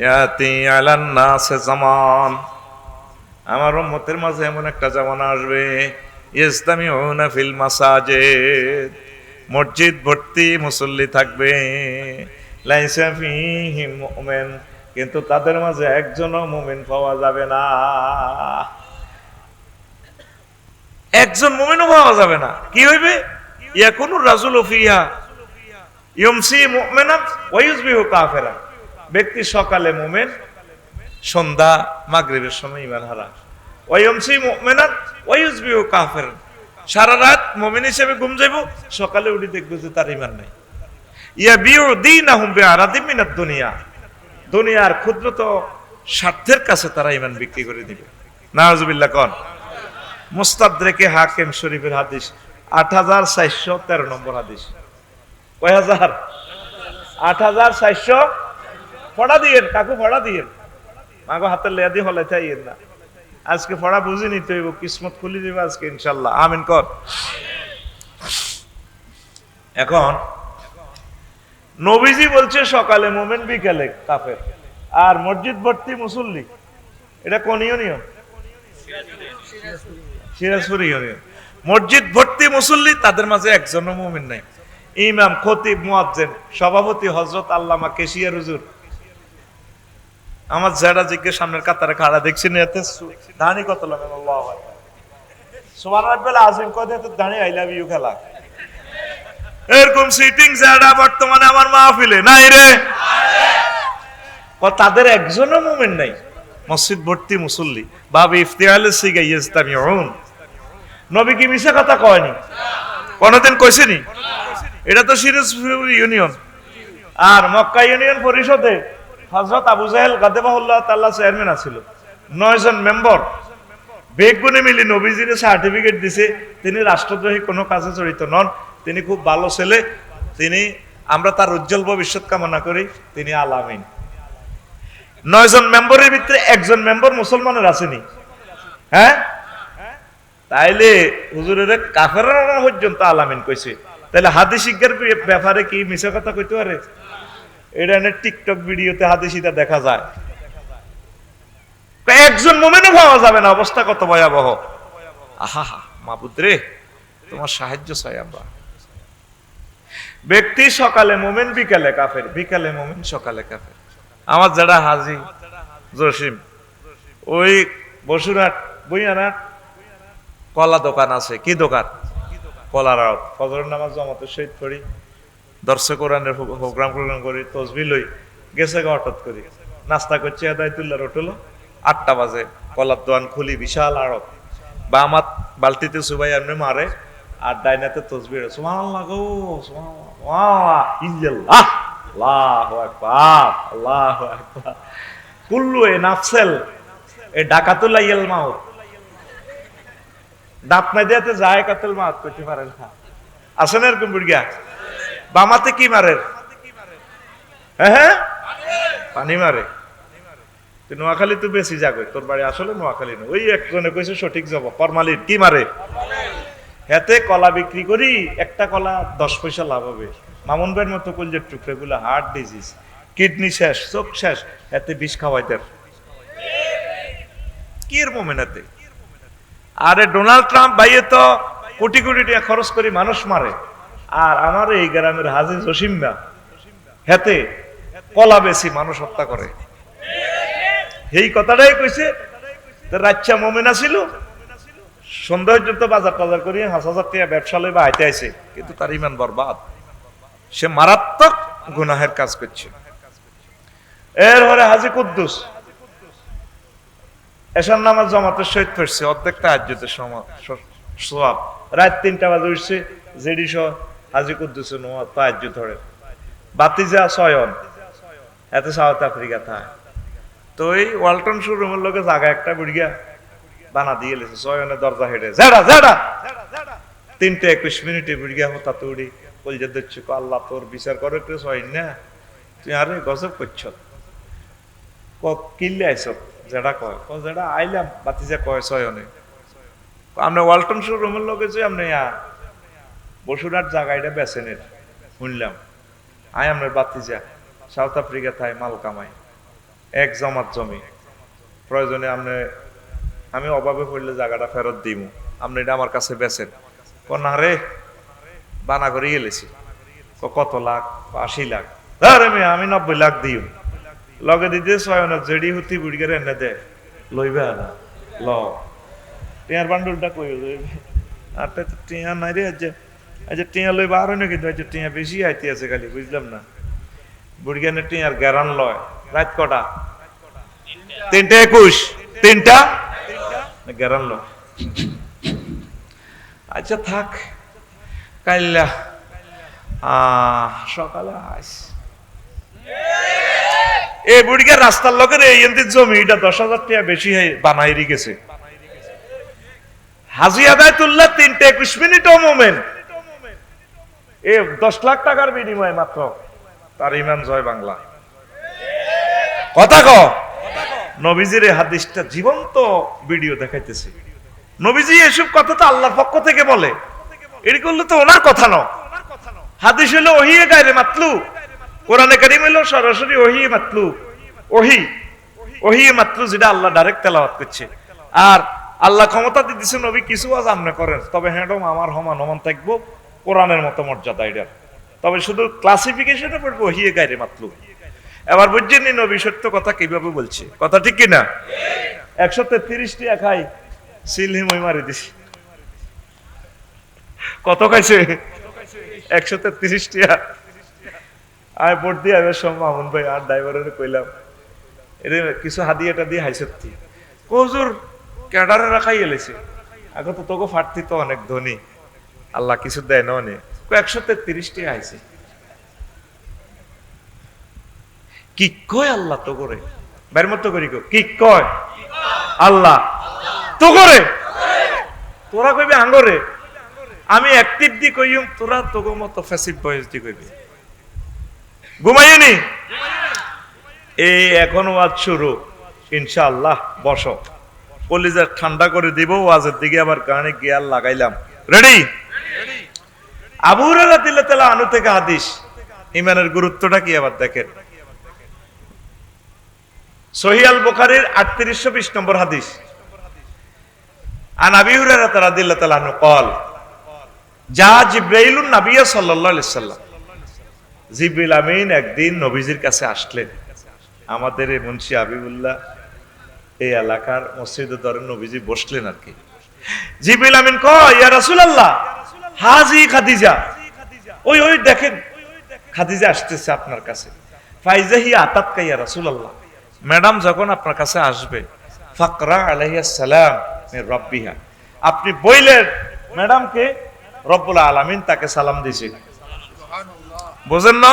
ইয়াতি আলান নাস জামান, আমার উম্মতের মাঝে এমন একটা জামানা আসবে, ইস্তামিউনা ফিল মাসাজিদ, মসজিদ ভর্তি মুসল্লি থাকবে, লাইসা ফীহিম মুমিন, কিন্তু তাদের মাঝে একজনও মুমিন পাওয়া যাবে না। একজন মুমিনও পাওয়া যাবে না। কি হইবে? ইয়াকুনু রাজুলু ফিহা ইউমসি মুমিনান ওয়া ইউসবিহু কাফিরান। ব্যক্তি সকালে মুমিন, সন্ধ্যা মাগরিবের সময় ঈমান হারা। ওয়া ইউমসি মুমিনান ওয়া ইউসবিহু কাফিরান। সারা রাত মুমিন হিসেবে ঘুম যাইব, সকালে উঠে দেখবে যে তার ঈমান নাই। ইয়াবিউ দীনাহুম বিআরাদিম মিনাদ দুনিয়া। দুনিয়ার ক্ষুদ্রত স্বার্থের কাছে তারা ঈমান বিক্রি করে দিবে। নাউজুবিল্লাহ কোন। মুস্তাদরেকে হাকিম শরীফের হাদিস ৮৪১৩ নম্বর হাদিস। কয় হাজার? ৮৪০০। পড়া দিয়েন কাকু, পড়া দিয়েন, মাগো হাতের লেয়া দিয়ে হলে চাইয়েন না। আজকে পড়া বুঝে নিতে হইব, কিসমত খুলি দিবে আজকে ইনশাল্লাহ। আমিন কর। এখন নবীজি বলছে সকালে মোমেন, বিকালে কাফের। আর মসজিদ ভর্তি মুসল্লি, এটা কোন ইউনিয়ন? সিরাজপুর ইউনিয়ন। মসজিদ ভর্তি মুসল্লি, তাদের মাঝে একজনও মুমিন নাই। ইমাম, খতিব, মুয়াজ্জিন, সভাপতি হযরত আল্লামা কেশিয়ার হুজুর। আমার জেডা জিজ্ঞেস সামনের কাতারে খাড়া দেখছি না, এতে দাঁড়ি কত লাগে? আল্লাহু আকবার, সুবহানাল্লাহিল আযীম। কত এত দাঁড়ি আই লাভ ইউ খেলা। এরকম সিটিং জেডা বর্তমানে আমার মাহফিলে নাই রে। তাদের একজনও মুমিন নাই। মসজিদ ভর্তি মুসল্লি। বাব ইফতিহালে সিগা ইস্তামিউন। নবী কি মিছা কথা কয়নি? কোনদিন কইছেনি? এটা তো সিরাজপুর ইউনিয়ন। আর মক্কা ইউনিয়ন পরিষদে হযরত আবু জাহেল গাদেবাহুল্লাহ তাআলা চেয়ারম্যান আছিল। ৯ জন মেম্বার বেগুনে মিলি নবীজির সার্টিফিকেট দিছে তিনি রাষ্ট্রদ্রোহী কোনো কাজে জড়িত নন, তিনি খুব ভালো ছেলে, তিনি, আমরা তার উজ্জ্বল ভবিষ্যৎ কামনা করি, তিনি আলামিন। ৯ জন মেম্বারের ভিতরে একজন মেম্বার মুসলমানের আসেনি। হ্যাঁ, তাইলে হুজুরের কাফেররা পর্যন্ত আলামিন কইছে। তাহলে হাদিস শিক্ষার ব্যাপারে কি মিছা কথা কইতে পারে? এটা এনে টিকটক ভিডিওতে হাদিসিটা দেখা যায়। একজন মুমিনও পাওয়া যাবে না। অবস্থা কত ভয়াবহ। আহা মাবুদ রে, তোমার সাহায্য চাই আমরা। ব্যক্তি সকালে মুমিন, বিকালে কাফের। বিকালে মুমিন, সকালে কাফের। আমার যারা হাজি জসিম, ওই বসুরহাট বইয়ানাট কলা দোকান আছে। কি দোকান? কলার আড়ত। ফজরের নামাজ জামাতের সহিত করি, দর্শক কোরআনের প্রোগ্রাম করি, তসবিহ লই, গেছে হঠাৎ করি নাস্তা করছে আদায়তুল্লাহর হোটেল। ৮টা বাজে কলার দোকান খুলি, বিশাল আড়ত। বা আমার বালতিতে সুবাই এমনি মারে, আর ডাইনাতে তসবিহ। সুবহানাল্লাহ গো, সুবহানাল্লাহ, ইল্লাল্লাহ, আল্লাহু আকবার, আল্লাহু আকবার। কুল্লু এ নাফসেল এ ডাকাতুল লাইল মাউত। দাঁত নাই দিয়াতে যায় কাতুল মাউত করতে পারে না। আছে না এরকম বুড়িয়া? বামাতে কি মারে? হ্যাঁ, পানি মারে। তুই নোয়াখালী তো বেশি যাবে, তোর বাড়ি আসলে নোয়াখালী না। ওই একজনে কইছে সঠিক জবাব, ফরমালিন। কি মারে? হেতে কলা বিক্রি করি, একটা কলা 10 পয়সা লাভ হবে। মামুন ভাইয়ের মতো কলজের টুকরে গুলো হার্ট ডিজিজ, কিডনি শেষ, চোখ শেষ, এতে বিষ খাওয়াইতে। কি এর মোমেনাতে? আরে ডোনাল্ড ট্রাম্প ভাইয়ে তো কোটি কোটি টাকা খরচ করে মানুষ মারে। আর আমার এই গ্রামের হাজি জসিমরা হেতে কলা বেশি মানুষ হত্যা করে। এই কথাটাই কইছে। রাচ্চা মোমেনা ছিল, সন্দেহ পর্যন্ত বাজার টাজার করি ৫,০০০ টাকা ব্যবসা লই বা আইতে আইছে, কিন্তু তার ইমান বরবাদ। সে মারাত্মক গুনাহের কাজ করছে। এরপরে হাজি কুদ্দুস এশার নামাজ জামাতের সহিত পড়ছে, অর্ধেক তাহাজ্জুদের সওয়াব। রাত ৩টা বাজে উঠছে, জেডি সহ হাজি কুদ্দুসের তাহাজ্জুদ ধরে। বাতিজা সয়ন, এত সাউথ আফ্রিকা থাকে। তো ওই ওয়ালটন শোরুমের লোকে জায়গা একটা বুড়িয়া বানা দিয়ে লেছে, সয়নের দরজা হেঁটে জেডা জেডা ৩:২১ বুড়িয়া হতা তুড়ি কলজা দিচ্ছ, আল্লাহ তোর বিচার করে একটু সয়ন না, তুই আরে গজব করছ। কিনলে আইস যেটা কয়, যেটা আইলাম বাতিজা কয় সয়নে। আমরা ওয়ালটন শোরুমের লোকে যে আপনি বসুরহাট জায়গাটা বেছেনের শুনলাম, আয় আপনার বাতিজা সাউথ আফ্রিকা থাই মাল কামাই, এক জমাত জমি, প্রয়োজনে আপনি, আমি অভাবে পড়লে জায়গাটা ফেরত দিব, আপনি এটা আমার কাছে বেছেন। না রে, বানা করে গেলেছি। কত লাখ? ৮০ লাখ। আরে মেয়ে, আমি ৯০ লাখ দিও। লগে দিতে সয়নের জেডি হুতি বুড়িকে এনে দে লইবে না ল টিয়ার বান্ডুলটা কই আর তো টিয়া নাই রে, আজ টিয়া লই বার হয় না, কিন্তু আজ টিয়া বেশি আইতে আছে খালি, বুঝলাম না। বুড়িগানের টিয়ার গ্যারান লয় রাত কটা? 3:21, 3টা গ্যারান লয়। আচ্ছা থাক, কাইলা সকালে আস। এই বুড়িকে রাস্তার লোকের এই জমি এটা 10,000 টাকা বেশি বানাই গেছে। হাজি আদায়তুল্লাহ 3:21 মোমেন্ট, এ 10 লাখ টাকার বিনিময়ে মাত্র তার ইমান জয় বাংলা। কথা ক নবীজির এই হাদিসটা জীবন্ত ভিডিও দেখাইতেছে। নবীজি এসব কথা তো আল্লাহর পক্ষ থেকে বলে, এটি করলে তো ওনার কথা নয়। হাদিস হলো ওহী গায়রে মাতলু, কোরআনে কারীম হলো সরাসরি ওহী মাতলু, ওহী মাতলু যেটা আল্লাহ ডাইরেক্ট তেলাওয়াত করছে। আর আল্লাহ ক্ষমতা দিতেছে নবী কিছু আজ আমনে করেন, তবে হ্যাঁ আমার হমান থাকবো কোরআনের মতো মর্যাদা এটার, তবে শুধু ক্লাসিফিকেশনে পড়বো ওহী গায়রে মাতলু। এবার বুঝছেন নবী সত্য কথা কিভাবে বলছে, কথা ঠিক কিনা? 133টি খাই সিলহি মই মারি দিছি। কত খাইছে? 133টি। আয় ভোট দিয়ে আবার সব মামুন ভাই আর ড্রাইভারের কইলাম এর কিছু হাদিয়াটা দিয়ে হাইসতি হুজুর ক্যাডারে রাখাই এলেছে। এখন তো তোকে ফাটতি তো অনেক ধনী, আল্লাহ কিছু দেয় না অনেক। 133টি আইছে। কি কয় আল্লাহ তো করে বের মতো করি কি কয় আল্লাহ তো করে, তোরা কইবে আঙ্গরে, আমি অ্যাক্টিভ দি কইম, তোরা তোগো মতো ফ্যাসিভ ভয়েস দি কইবে। ঘুমাইনি এই এখন ওয়াজ শুরু ইনশাআল্লাহ। বসো, কলিজা ঠান্ডা করে দিব, ওয়াজের দিকে আবার কানে গিয়ার লাগাইলাম। রেডি? আবু হুরায়রা রাদিয়াল্লাহু তাআলা আনহু থেকে হাদিস, ঈমানের গুরুত্বটা কি আবার দেখেন। সহিহ আল বুখারীর 3820 নম্বর হাদিস। আন আবি হুরায়রা রাদিয়াল্লাহু তাআলা আনহু قال যা জিবরাইলুন নবী সাল্লাল্লাহু আলাইহি সাল্লাম, জিবরিল আমিন একদিন নবীজির কাছে আসলেন। আমাদের এই মুন্সি হাবিবুল্লাহ এই এলাকার মসজিদে ধরেন নবীজি বসলেন আর কি। জিবরিল আমিন কয় ইয়া রাসূলুল্লাহ হাজি খাদিজা, ওই ওই দেখেন খাদিজা আসতেছে আপনার কাছে। ফাইজাহি আতাতকা ইয়া রাসূলুল্লাহ, ম্যাডাম যখন আপনার কাছে আসবে ফাকরা আলাইহিস সালাম মির রাব্বিহা, আপনি বললেন ম্যাডামকে রব্বুল আলামিন তাকে সালাম দিয়েছে। বুঝেন না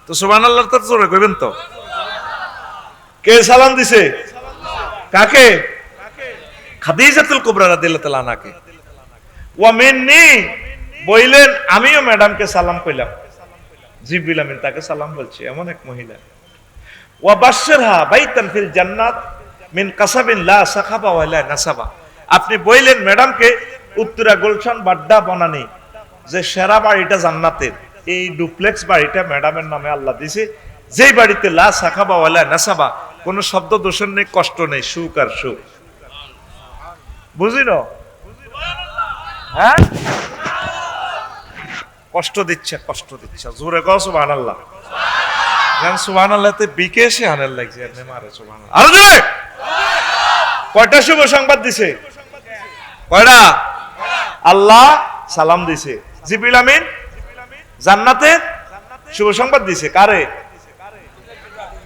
তো? সুবহানাল্লাহ তো জোরে কইবেন তো। কে সালাম দিছে? কাকে? খাদিজাতুল কুবরা রাদিয়াল্লাহু তাআলা আনহাকে। ওয়া মিন্নি, বললেন আমিও ম্যাডামকে সালাম কইলাম। জিবরিল আমিন তাকে সালাম বলছে, এমন এক মহিলা। ওয়া বাশশিরহা বাইতান ফিল জান্নাত মিন কাসাবিন লা সাখাবা ওয়া লা নাসাবা, আপনি বললেন ম্যাডামকে উত্তরা গুলশান বাড্ডা বনানী যে সেরা বাড়িটা জান্নাতের, এই ডুপ্লেক্স বাড়িটা ম্যাডামের নামে আল্লাহ দিয়েছে, যেই বাড়িতে লা সাখাবা ওয়া লা নাসাবা, কোনো শব্দ দূষণ নেই, কষ্ট নেই, সুখ আর সুখ। বুঝিনো? হ্যাঁ কষ্ট দিচ্ছে, কষ্ট দিচ্ছে, জোরে কও সুবহানাল্লাহ। জান সুবহানাল্লাহতে বিকেশে আনার লাগছে, আপনি মারে সুবহানাল্লাহ। আরো জোরে। কয়টা শুভ সংবাদ দিছে? কয়টা? আল্লাহ সালাম দিছে, জিবরিল আমিন জান্নাতের শুভ সংবাদ দিছে। কারে?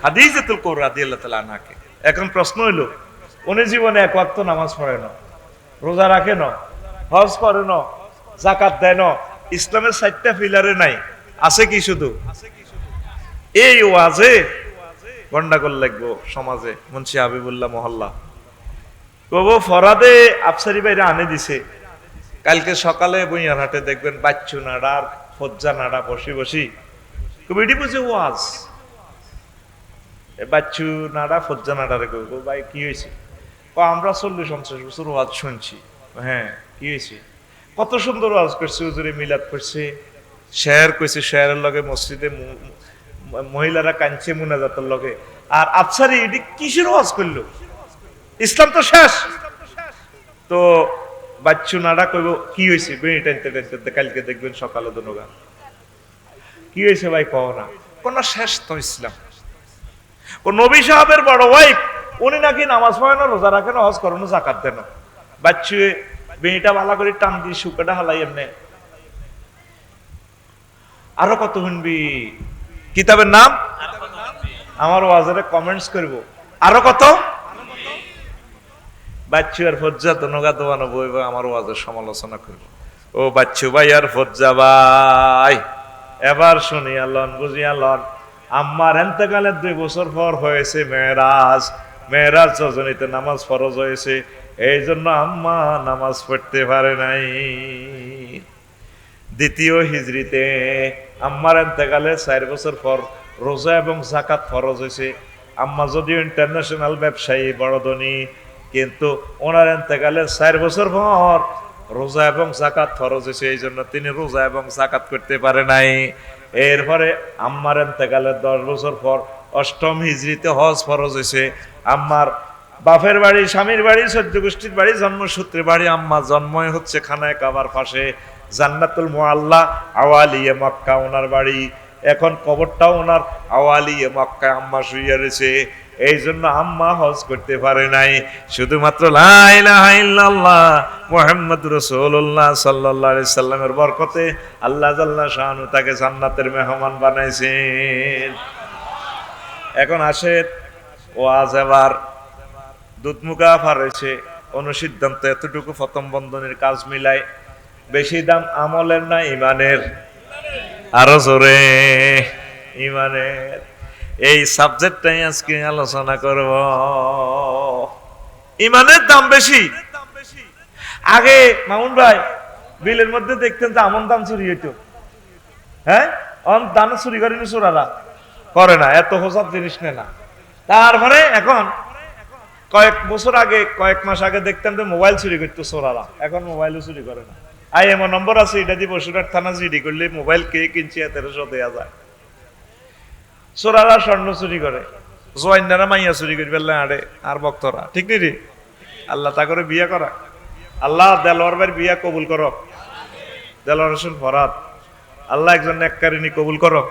খাদিজাতুল কুবরা রাদিয়াল্লাহু তাআলা আনহাকে। এখন প্রশ্ন হইল, উনি জীবনে এক ওয়াক্ত নামাজ পড়ে না, রোজা রাখে না, হজ করে না, যাকাত দেয় না, ইসলামের 4টা পিলারে নাই, আছে কি শুধু? এই ওয়াজে গন্ডাগোল লাগবো সমাজে। মুন্সি হাবিবুল্লাহ মহল্লা কবো ফরাদে আফসারি বাইরে আনে দিছে। কালকে সকালে বইয়ারহাটে দেখবেন বাচ্চু নাড়া আর ফজ্জা নাড়া বসি বসি কবিটি বুঝে ওয়াজ। বাচ্চু নাড়া ফজ্জা নাড়ারে কইব, ভাই কি হয়েছে? আমরা 40-50 বছর ওয়াজ শুনছি। হ্যাঁ কি হয়েছে? কত সুন্দর ওয়াজ করছে, হুজুরে মিলাদ করছে, শেয়ার কইছে, শেয়ারের লগে মসজিদে মহিলারা কাঁদছে মুনাজাতের লগে। আর আফসারি এটি কিসের ওয়াজ করলো? ইসলাম তো শেষ। তো বাচ্চু নাড়া কইব কি হয়েছে? বেড়ি টানতে টানতে কালকে দেখবেন সকালে দনোগা কি হয়েছে ভাই কও না, কোন শেষ তো ইসলাম। ও নবী সাহেবের বড় ভাই, উনি নাকি নামাজ পড়ে না, রোজা রাখে না, হজ করে না, যাকাত দেন না। বাচ্চু বেনিটা ভালো করে টান দিয়ে শুকাটা হালাই এমনি। আরো কত শুনবি? কিতাবের নাম আমার ওয়াজে কমেন্টস করব। আরো কত? বাচ্চু আর ফজ্জা তো নগা দোয়ানো বইব, আমার ওয়াজের সমালোচনা করব। ও বাচ্চু ভাই আর ফজ্জা ভাই, এবার শুনিয়া লন, বুঝিয়া লন। আম্মার এন্তেকালের 2 বছর পর হয়েছে মেরাজ। মেরাজ রজনীতে নামাজ ফরজ হয়েছে, এই জন্য আম্মা নামাজ পড়তে পারে নাই। দ্বিতীয় হিজরিতে আম্মার এন্তেকালের 4 বছর পর রোজা এবং যাকাত ফরজ হয়েছে। আম্মা যদিও ইন্টারন্যাশনাল ব্যবসায়ী, বড় ধনী, কিন্তু ওনার এন্তেকালের 4 বছর পর রোজা এবং যাকাত ফরজ হয়েছে, এই জন্য তিনি রোজা এবং যাকাত করতে পারে নাই। এরপরে আম্মার এন্তেকালের 10 বছর পর 8ম হিজরিতে হজ ফরজ হয়েছে। আম্মার বাপের বাড়ি, স্বামীর বাড়ি, 14 গোষ্ঠীর বাড়ি, জন্মসূত্রে বাড়ি। আম্মা জন্মই হচ্ছে খানায় কাবার পাশে, জান্নাতুল মুআল্লা, আওয়ালিয়ে মক্কা ওনার বাড়ি। এখন কবরটাও ওনার আওয়ালিয়ে মক্কায় আম্মা শুইয়া রয়েছে, এই জন্য আম্মা হজ করতে পারে নাই। শুধুমাত্র লা ইলাহা ইল্লাল্লাহ মুহাম্মাদুর রাসূলুল্লাহ সাল্লাল্লাহু আলাইহি সাল্লামের বরকতে আল্লাহ জাল্লা শাআনু তাকে জান্নাতের মেহমান বানাইছেন। এখন আসে ওয়াজ এবার দুধমুখা পার হয়েছে, অনুসিদ্ধান্ত এতটুকু প্রথম বন্ধনের কাজ মিলাই, বেশি দাম আমলের না ইমানের? আরো জোরে, ইমানের। এই সাবজেক্টটাই আজকে আলোচনা করব। ইমানের দাম বেশি। আগে মামুন ভাই বিলের মধ্যে দেখতেন যে আমন দাম চুরি হইতো, হ্যাঁ, দান চুরি করেনি, চোরারা করে না, এত হোসাব জিনিস নেয় না। তারপরে এখন কয়েক বছর আগে, কয়েক মাস আগে দেখতাম যে মোবাইল চুরি করতো চোরারা, এখন মোবাইলও চুরি করে না। IMO নম্বর আছে, এটা দিয়ে বসুরহাট থানা জিডি করলে মোবাইল কে কিনছে 1300 দেওয়া যায়। চোরারা স্বর্ণ চুরি করে, জোয়াইনারা মাইয়া চুরি করি ফেললে আড়ে, আর বক্তরা, ঠিক নি রে? আল্লাহ তা করে বিয়া করা। আল্লাহ দেলোয়ার ভাইয়ের বিয়া কবুল করো, দেলোয়ার হোসেন ফরাদ, আল্লাহ একজন নেককারিনী কবুল করো।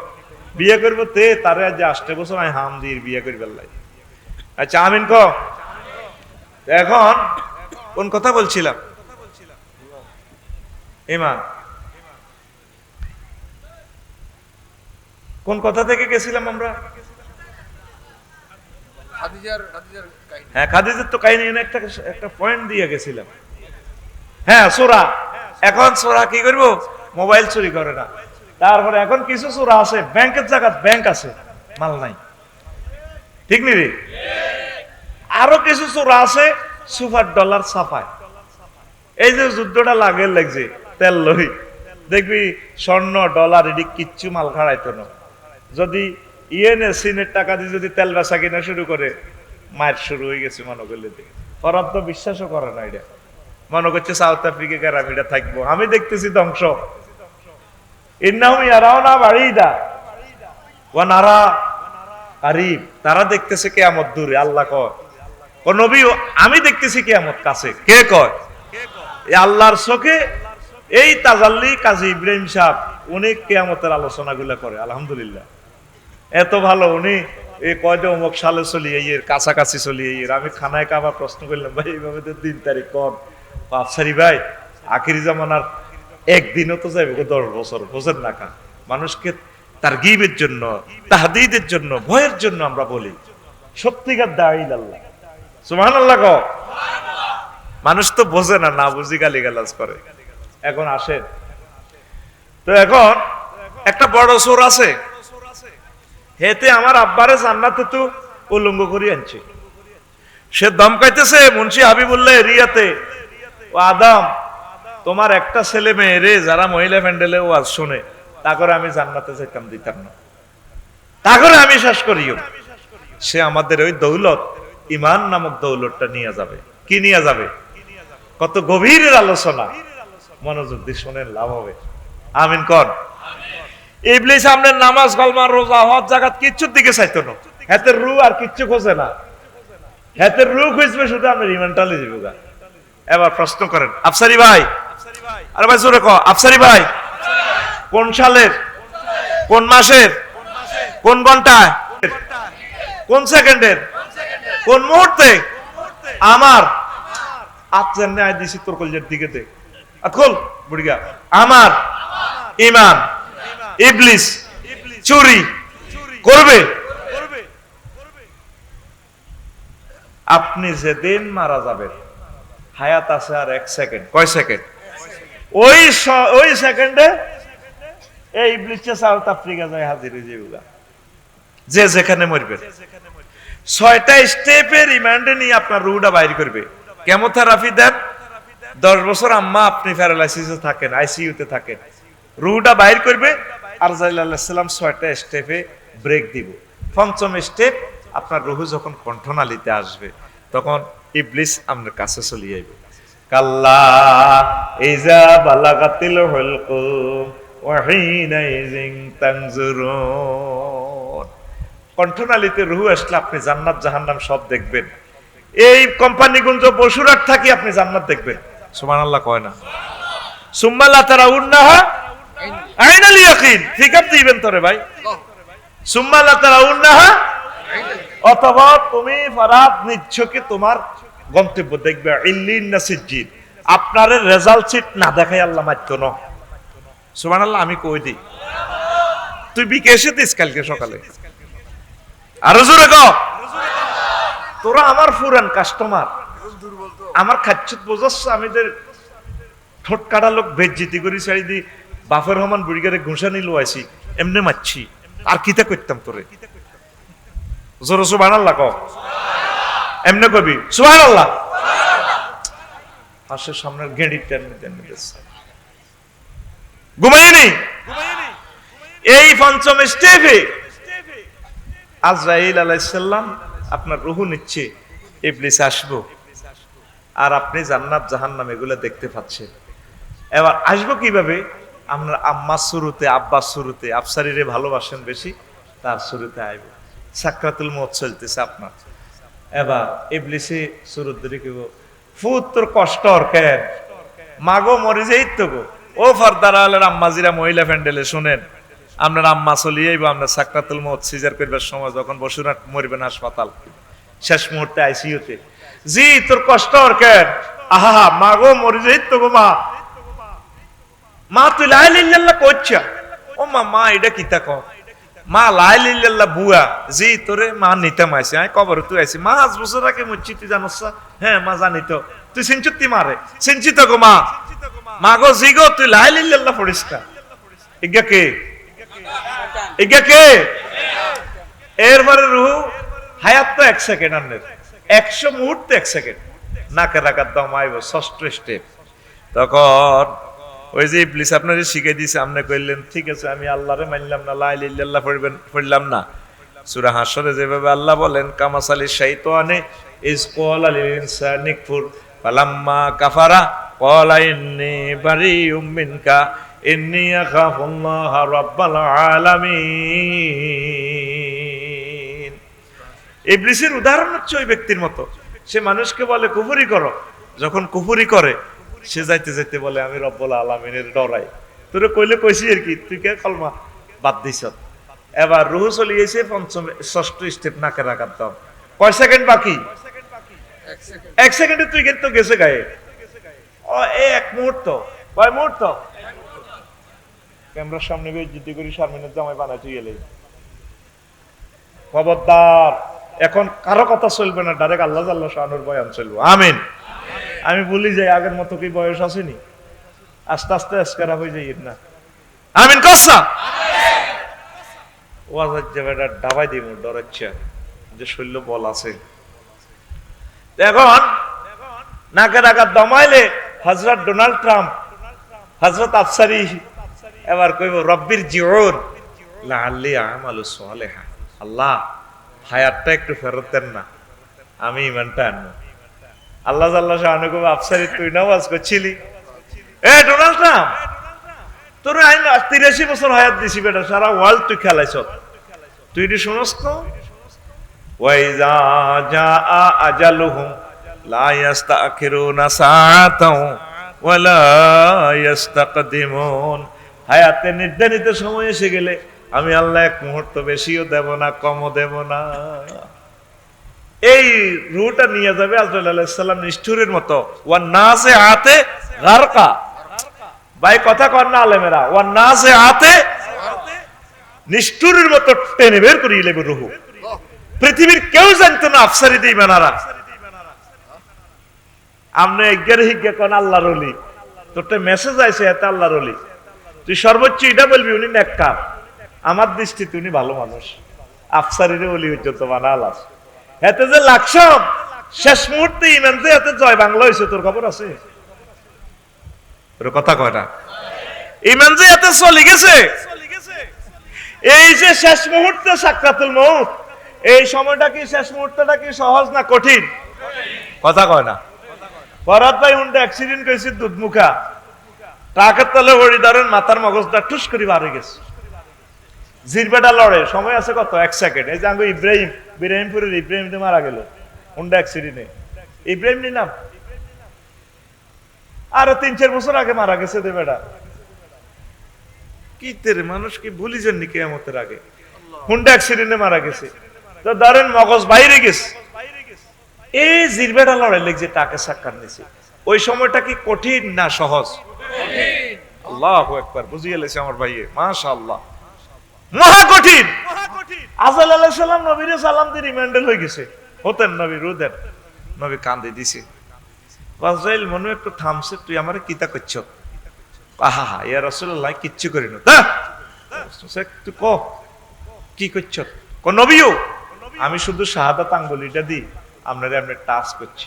বিয়ে করবো তে তারে আজ 8 বছর আমি হাম দিয়ে বিয়ে করি ফেললাই। আচ্ছা আমিন ক। এখন কোন কথা বলছিলাম? ইমান। কোন কথা থেকে গেছিলাম আমরা? হ্যাঁ, খাদিজার তো কাহিনী একটা পয়েন্ট দিয়ে গেছিলাম। হ্যাঁ, চোরা। এখন চোরা কি করবো? মোবাইল চুরি করে না। তারপরে এখন কিছু চোরা আছে ব্যাংকের জায়গা, ব্যাংক আছে, মাল নাই, ঠিক নি রে? আরো কিছু চোরা আছে সুপার ডলার ছাপায়। এই যে যুদ্ধটা লাগছে তেল লই, দেখবি স্বর্ণ ডলার এটি কিচ্ছু মাল খাড়াইতো না। যদি ইয়েনে চীনের টাকা দিয়ে যদি তেল বেচা কিনা শুরু করে, মায়ের শুরু হয়ে গেছে মনে করলে। ফরাদ তো বিশ্বাসও করে না, এটা মনে করছে সাউথ আফ্রিকা গ্রামীটা থাকবো। আমি দেখতেছি ধ্বংস। তারা দেখতেছে কিয়ামত দূরে। আল্লাহ কয়, ও নবী আমি দেখতেছি কিয়ামত কাছে। কে কয়? আল্লাহর চোখে এই তাজাল্লি কাজী ইব্রাহিম সাহেব, উনি কিয়ামতের আলোচনাগুলো করে। আলহামদুলিল্লাহ, এত ভালো উনি। এই কয়টা অমুক সালে চলিয়ে এর কাছাকাছি চলিয়ে এর। আমি খানায় কাবা প্রশ্ন করলাম, ভাই এইভাবে তো 3 তারিখ কর। আফসারি ভাই, আখিরি জামানার একদিনও তো যাইব 10 বছর, বোঝেন না কা? মানুষকে তারগীবের জন্য, তাহদীদের জন্য, ভয়ের জন্য আমরা বলি। সত্যিকার দাঈল আল্লাহ, সুবহানাল্লাহ কও। মানুষ তো বোঝে না, না বুঝি গালিগালাজ করে। এখন আসেন তো, এখন একটা বড় চোর আছে, হেতে আমার আব্বারে জান্নাতে তো উলঙ্গ করে আনছে। সে দমকাইতেছে মুন্সি হাবিবুল্লাহ এরিয়াতে, ও আদম, তোমার একটা ছেলে মেয়ে রে যারা মহিলা প্যান্ডেলে ওয়াজ শুনে, তা করে আমি জান্নাতে যেতাম, দিতাম না, তা করে আমি শেষ করিও। সে আমাদের ওই দৌলত, ইমান নামক দৌলতটা নিয়ে যাবে। কি নিয়ে যাবে? কত গভীরের আলোচনা, মনোযোগ দিয়ে শোনেন, লাভ হবে। আমিন কর। ইবলিস আপনার নামাজ, কলমা, রোজা, হজ, যাকাত কিচ্ছুর দিকে চাইতো না। হাতের রু আর কিচ্ছু খোঁজে না। হাতের রু খুঁজবে শুধু আপনার ইমানটালে যাবে। এবার প্রশ্ন করেন, আফসারি ভাই, আরে ভাই জোরে কও, আফসারি ভাই কোন সালের, কোন মাসের, কোন ঘন্টায়, কোন সেকেন্ডের, কোন মুহূর্তে আমার আচ্ছা আয় দিছি তোর কলজের দিকে দে খোল বুড়িগা আমার ইমান ইবলিস চুরি করবে আপনি যেদিন মারা যাবেন হায়াত আছে আর 1 সেকেন্ড কয় সেকেন্ড ওই সেকেন্ডে এই ইবলিসে সাউথ আফ্রিকা যায় হাজির হয়ে যাবে যে যেখানে মরবেন 6টা স্টেপে রিমান্ডে নিয়ে আপনার রুহটা বাইর করবে কেমোথেরাপি দেন 10 বছর আম্মা আপনি প্যারালাইসিসে থাকেন আইসিইউতে থাকেন রুহটা বাইর করবে আর আরজাইল আলাইহিস সালাম 6টা স্টেপে ব্রেক দিব 5ম স্টেপ আপনার রুহ যখন কণ্ঠনালীতে আসবে তখন ইবলিস আপনার কাছে চলে যাবে কাল্লা ইজা বালাগাতিল হুলকুম ওয়া হিনা ইযিন তানজুরুন কণ্ঠনালীতে রুহ আসলে আপনি জান্নাত জাহান্নাম সব দেখবেন এই কোম্পানিগঞ্জ বসুরহাট থাকি আপনি জান্নাত দেখবেন সুবহানাল্লাহ কয় না সুম্মা লা তারাউন্নাহা আইনাল ইয়াকিন ঠিক আপ দিবেন তোরে ভাই সুম্মা লা তারাউন্নাহা অথবা তুমি ফরাত নিচ্ছ কি তোমার গন্তব্য দেখবে ইল্লিন নাসিজিন আপনার রেজাল্ট শীট না দেখাই আল্লাহ মাত্য ন সুবহানাল্লাহ আমি কই দিই তুই বিকেশে দিস কালকে সকালে আরো জোরে কও তোরা আমার পুরান কাস্টমার আমার খাচ্ছত বোঝাচ্ছ আমি যে ঠোঁট কাটা লোক বেজ্জিতি করি ছাড়ি দি বাফের রহমান বুড়িগারে ঘুষা নিল আইছি এমনি মারছি আর কিতা করতাম তোরে জোরে সুবহানাল্লাহ কও এমনি কবি সুবহানাল্লাহ পাশের সামনের গেঁড়ি টেনে ঘুমাইনি এই 5ম স্টেপে আজরাইল আলাইহিস সালাম আপনার রূহ নিচ্ছে ইবলিস আসবো আর আপনি জান্নাত জাহান্নাম এগুলো দেখতে পাচ্ছেন এবার আসবো কিভাবে আপনার আম্মার শুরুতে আব্বার শুরুতে আফসারিরে ভালোবাসেন বেশি তার শুরুতে আইব সাকরাতুল মউত চলতেছে আপনার এবার ইবলিসে শুরুর দিকে কেউ ফুত তোর কষ্ট আর কেন মাগো মরে যাই তো গো ও ফারদারা আলের আম্মাজিরা মহিলা প্যান্ডেলে শুনেন আপনার আম্মা চলিয়ে আইব আপনার সাকরাতুল মউত সিজার করবার সময় যখন বসুরহাট মরবেন হাসপাতাল শেষ মুহূর্তে আইসিইউতে জি তোর কষ্ট আর কেন আহা মাগো মরে যাই তো গো মা তুই লা ইলাহা ইল্লাল্লাহ কইছা ও মা এটা কিতা কও মা লা ইলাহা ইল্লাল্লাহ বুয়া জি তোরে মা নিতাম আইছে আই কবর তুই আইছি মা 5 বছর আগে মরছি তুই জানোস হ্যাঁ মা জানি তো তুই সিনচুতি মারে সিনচি তো গো মা গো জি গো তুই লা ইলাহা ইল্লাল্লাহ পড়িস না ইগা কে এরপরে রূহ হায়াত তো 1 সেকেন্ড আনের 100 মুহূর্তে 1 সেকেন্ড নাকে রাখার দাম আইব 6ষ্ঠ স্টেপ তখন ওই যে ইবলিস আপনারে শিখাই দিয়েছে আপনি কইলেন ঠিক আছে আমি আল্লাহরে মানলাম না লা ইলাহা ইল্লাল্লাহ পড়লাম না সূরা হাশরে যেভাবে আল্লাহ বলেন কামাসালি শাইতানে ইজ ক্বালা লিল ইনসানি কুফর ফালাম্মা কাফারা ক্বালা ইন্নী বারিউম মিনকা ইন্নী আখাফুল্লাহ রাব্বাল আলামিন ইবলিসের উদাহরণ হচ্ছে ওই ব্যক্তির মতো সে মানুষকে বলে কুফরি করো যখন কুফরি করে সে যাইতে যাইতে বলে আমি রব্বুল আলামিনের ডরাই তোরে কইলে কইছি আর কি তুই কে কলমা বাদ দিছ এবার রূহ চলে গেছে 6ষ্ঠ স্টেপ নাকে রাখার দাও কয় সেকেন্ড বাকি 1 সেকেন্ডে তুই কিন্তু গেছে গায়ে ও এই 1 মুহূর্ত কয় মুহূর্ত ক্যামেরার সামনে বেইজ্জতি করি শারমিনের জামাই বানাইতে গেলে খবরদার এখন কারো কথা চলবে না ডাইরেক্ট আল্লাহ আল্লাহ শানুর বয়ান চলবে আমিন আমি বলি যাই আগের মতো কি বয়স আসেনি আস্তে আস্তে আজকারা হয়ে যাই না আমিন কসা ওয়াজ জায়গাটা ডাবাই দিব ডরাচ্ছে যে শৈল্য বল আছে এখন নাকে রাখা দমাইলে হযরত ডোনাল্ড ট্রাম্প হযরত আফসারি এবার কইব রব্বির জিউন লাআল্লি আমালু সালিহা আল্লাহ হায়াতটা একটু ফেরত দেন না আমি ঈমানটা আনবো আল্লাহ আল্লাহ শাহানু কইব আফসারি তুই নামাজ করছিলি এ ডোনাল্ড ট্রাম্প তোর আইন 83 বছর হায়াত দিছি বেটা সারা ওয়ার্ল্ড তুই খেলাইছ তুই এটি শুনস তো ওয়াইজা জাআ আজালুহুম লা ইস্তাখিরুনা সাআতাও ওয়ালা ইস্তাকদিমুন হায়াতের নির্ধারিত সময় এসে গেলে আমি আল্লাহ 1 মুহূর্ত বেশিও দেব না কমও দেব না এই রুহটা নিয়ে যাবে আজরাইল আলাইহিস সালাম নিষ্ঠুরের মতো, ওয়ান নাসে আতে গারকা। ভাই কথা কর না আলেমেরা, ওয়ান নাসে আতে নিষ্ঠুরের মতো টেনে বের করিয়ে নেবে রুহ। পৃথিবীর কেউ জানতো না আফসারি দিয়ে ইমানারা। আপনি একগারে হিজ্ঞা কোন আল্লাহর ওলি, তোরটা মেসেজ আইছে এতে আল্লাহর ওলি, তুই সর্বোচ্চ এটা বলবি উনি নেককার, আমার দৃষ্টিতে উনি ভালো মানুষ। আফসারিরে ওলি হইতো বানা আলাস এতে যে লাকসাম শেষ মুহূর্তে ইমান যে এতে জয় বাংলা হয়েছে, তোর খবর আছে? তোর কথা কয় না, ইমান যে এতে চলে গেছে। এই যে শেষ মুহূর্তে সাকরাতুল মউত, এই সময়টা কি শেষ মুহূর্তটা কি সহজ না কঠিন? কথা কয় না। ফরাদ ভাই উন্ডা অ্যাক্সিডেন্ট করেছে দুধমুখা, ট্রাকের তলে ওড়ি ধরেন মাথার মগজটা টুস করে বার হয়ে গেছে। জিরবেটা লড়ে, সময় আছে কত? 1 সেকেন্ড। এই যে আঙ্গো ইব্রাহিমপুরের ইব্রাহিম মারা গেল উন্ডা অ্যাক্সিডেন্টে। ইব্রাহিম নি নাম, আরো 3-4 বছর আগে মারা গেছে দে বেটা। কি তেরে মানুষ কি ভুলি যাননি কিয়ামতের আগে? হুন্ডা অ্যাক্সিডেন্টে মারা গেছে, তো ধরেন মগজ বাইরে গেছে। এই জিরবেটা লড়াই লেগে যে টাকে সাক্ষাৎ নিছে, ওই সময়টা কি কঠিন না সহজ? আল্লাহু আকবার, বুঝিয়ে লেছে আমার ভাইয়ে, মাশাআল্লাহ, মহা কঠিন। আজরাইল আলাইহিস সালাম নবীরে সালাম দিয়ে রিমাইন্ডার হয়ে গেছে, হতেন নবী রুদেন, নবী কান্দে দিছে। আজরাইল মনে একটু থামছে, তুই আমারে কিতা করছ? আহা হা ইয়া রাসূলুল্লাহ, কিচ্ছু করি না। তুই ক কি করছ? ক নবীও, আমি শুধু শাহাদাত আঙ্গুলিটা দিই, আপনারা আপনি টাচ করছি।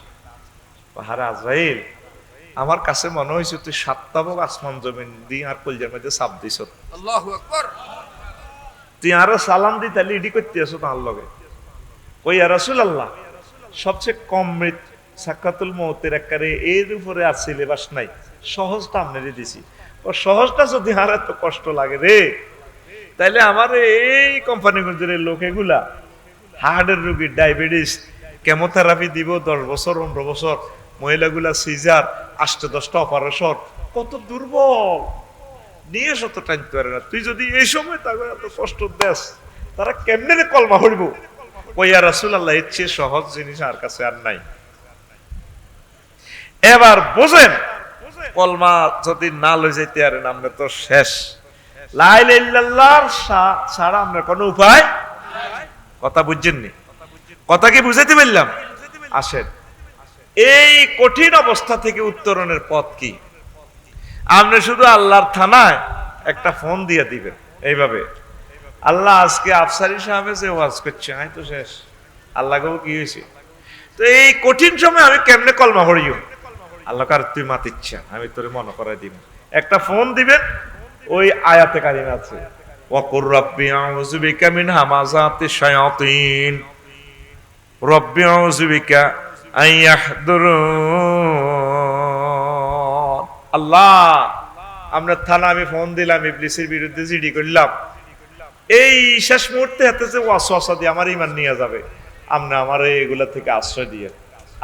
পাহাড়ে আজরাইল, আমার কাছে মনে হয়েছে তুই 7টা ভাগ আসমান জমিন দিয়ে আর কলজার মধ্যে চাপ দিছ। আল্লাহু আকবার, তুই আরো সালাম দি তাহলে ইডি করতে আসো তার লগে। কই ইয়া রাসূলুল্লাহ, সবচেয়ে কম সাকরাতুল মউতের একবারে এর উপরে আর সিলেবাস নাই, সহজটা আপনারে দিছি। ও সহজটা যদি আর এত কষ্ট লাগে রে, তাইলে আমার এই কোম্পানিগঞ্জের লোক এগুলা হার্টের রোগী, ডায়াবেটিস, কেমোথেরাপি দিব 10 বছর 15 বছর, মহিলাগুলা সিজার, 8-10টা অপারেশন, কত দুর্বল, নিয়ে শত টানতে পারে না। তুই যদি এই সময় তাকে এত কষ্ট দেস, তারা কেমনে রে কলমা হইব? ওই ইয়া রাসূলুল্লাহ, এর চেয়ে সহজ জিনিস আর কাছে আর নাই। এবার বুঝেন, কলমা যদি না লই যাইতে পারেন আমরা তো শেষ। লা ইলাহা ইল্লাল্লাহ ছাড়া আমরা কোনো উপায়। কথা বুঝছেননি? কথা কি বুঝাইতে পারলাম? আসেন, এই কঠিন অবস্থা থেকে উত্তরণের পথ কি? আপনি শুধু আল্লাহর থানায় একটা ফোন দিয়ে দিবেন এইভাবে, আল্লাহ আজকে আফসারি সাহেবে যে ওয়াজ করছে, আমি তো শেষ, আল্লাহ গো কি হয়েছে? তো এই কঠিন সময় আমি কেমনে কলমা পড়িও? আল্লাহ কার তুই মাতিচ্ছা, আমি তোরে মনে করাই দিব। একটা ফোন দিবেন, ওই আয়াতে কারিমা আছে, ওয়াকুর রাব্বি আউযু বিকা মিন হামাযাতিশ শায়াতিন রাব্বি আউযু বিকা আন ইয়াহদুরুন। আল্লাহ, আমরা থানা আমি ফোন দিলাম, ইবলিসের বিরুদ্ধে জিডি করলাম, এই শেষ মুহূর্তে হাতে যে ওয়াসওয়াসা দিয়ে আমার ঈমান নিয়ে যাবে, আপনি আমার এগুলা থেকে আশ্রয় দিয়ে।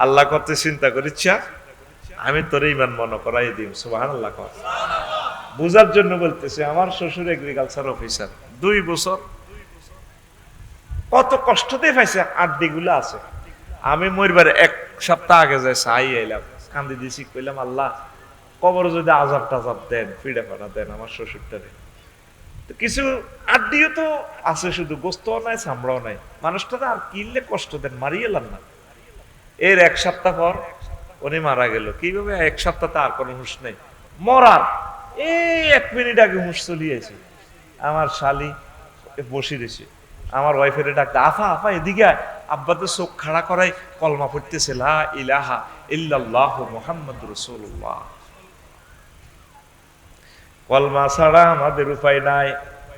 আল্লাহ কত চিন্তা করিচ্ছা, আমি তোর ঈমান মনে করাই দিম। সুবহানাল্লাহ। বুঝার জন্য বলতেছে, আমার শ্বশুর এগ্রিকালচার অফিসার, 2 বছর কত কষ্ট দিয়ে পাইছে, আড্ডিগুলো আছে। আমি মরবার 1 সপ্তাহ আগে যাই চাই আইলাম, কান্দি দিছি, কইলাম আল্লাহ কবর যদি আজাব টাজাব দেন, পিড়া ফানা দেন আমার শ্বশুরটারে। তো কিছু আড্ডিও তো আছে, শুধু গোস্তও নাই চামড়াও নাই, মানুষটারে আর কিনলে কষ্ট দেন, মারিয়ে এলাম না। এর 1 সপ্তাহ পর উনি মারা গেল। কিভাবে? 1 সপ্তাহ আর কোনো হুঁশ নেই, মরার এই 1 মিনিট আগে হুঁশ চলিয়েছে। আমার শালি বসে রয়েছে, আমার ওয়াইফের ডাকতে, আফা আফা এদিকে আয়। আব্বাতে চোখ খাড়া করাই কলমা পড়তেছে, লা ইলাহা ইল্লাল্লাহু মুহাম্মাদুর রাসূলুল্লাহ। কলমা ছাড়া আমাদের উপায় নাই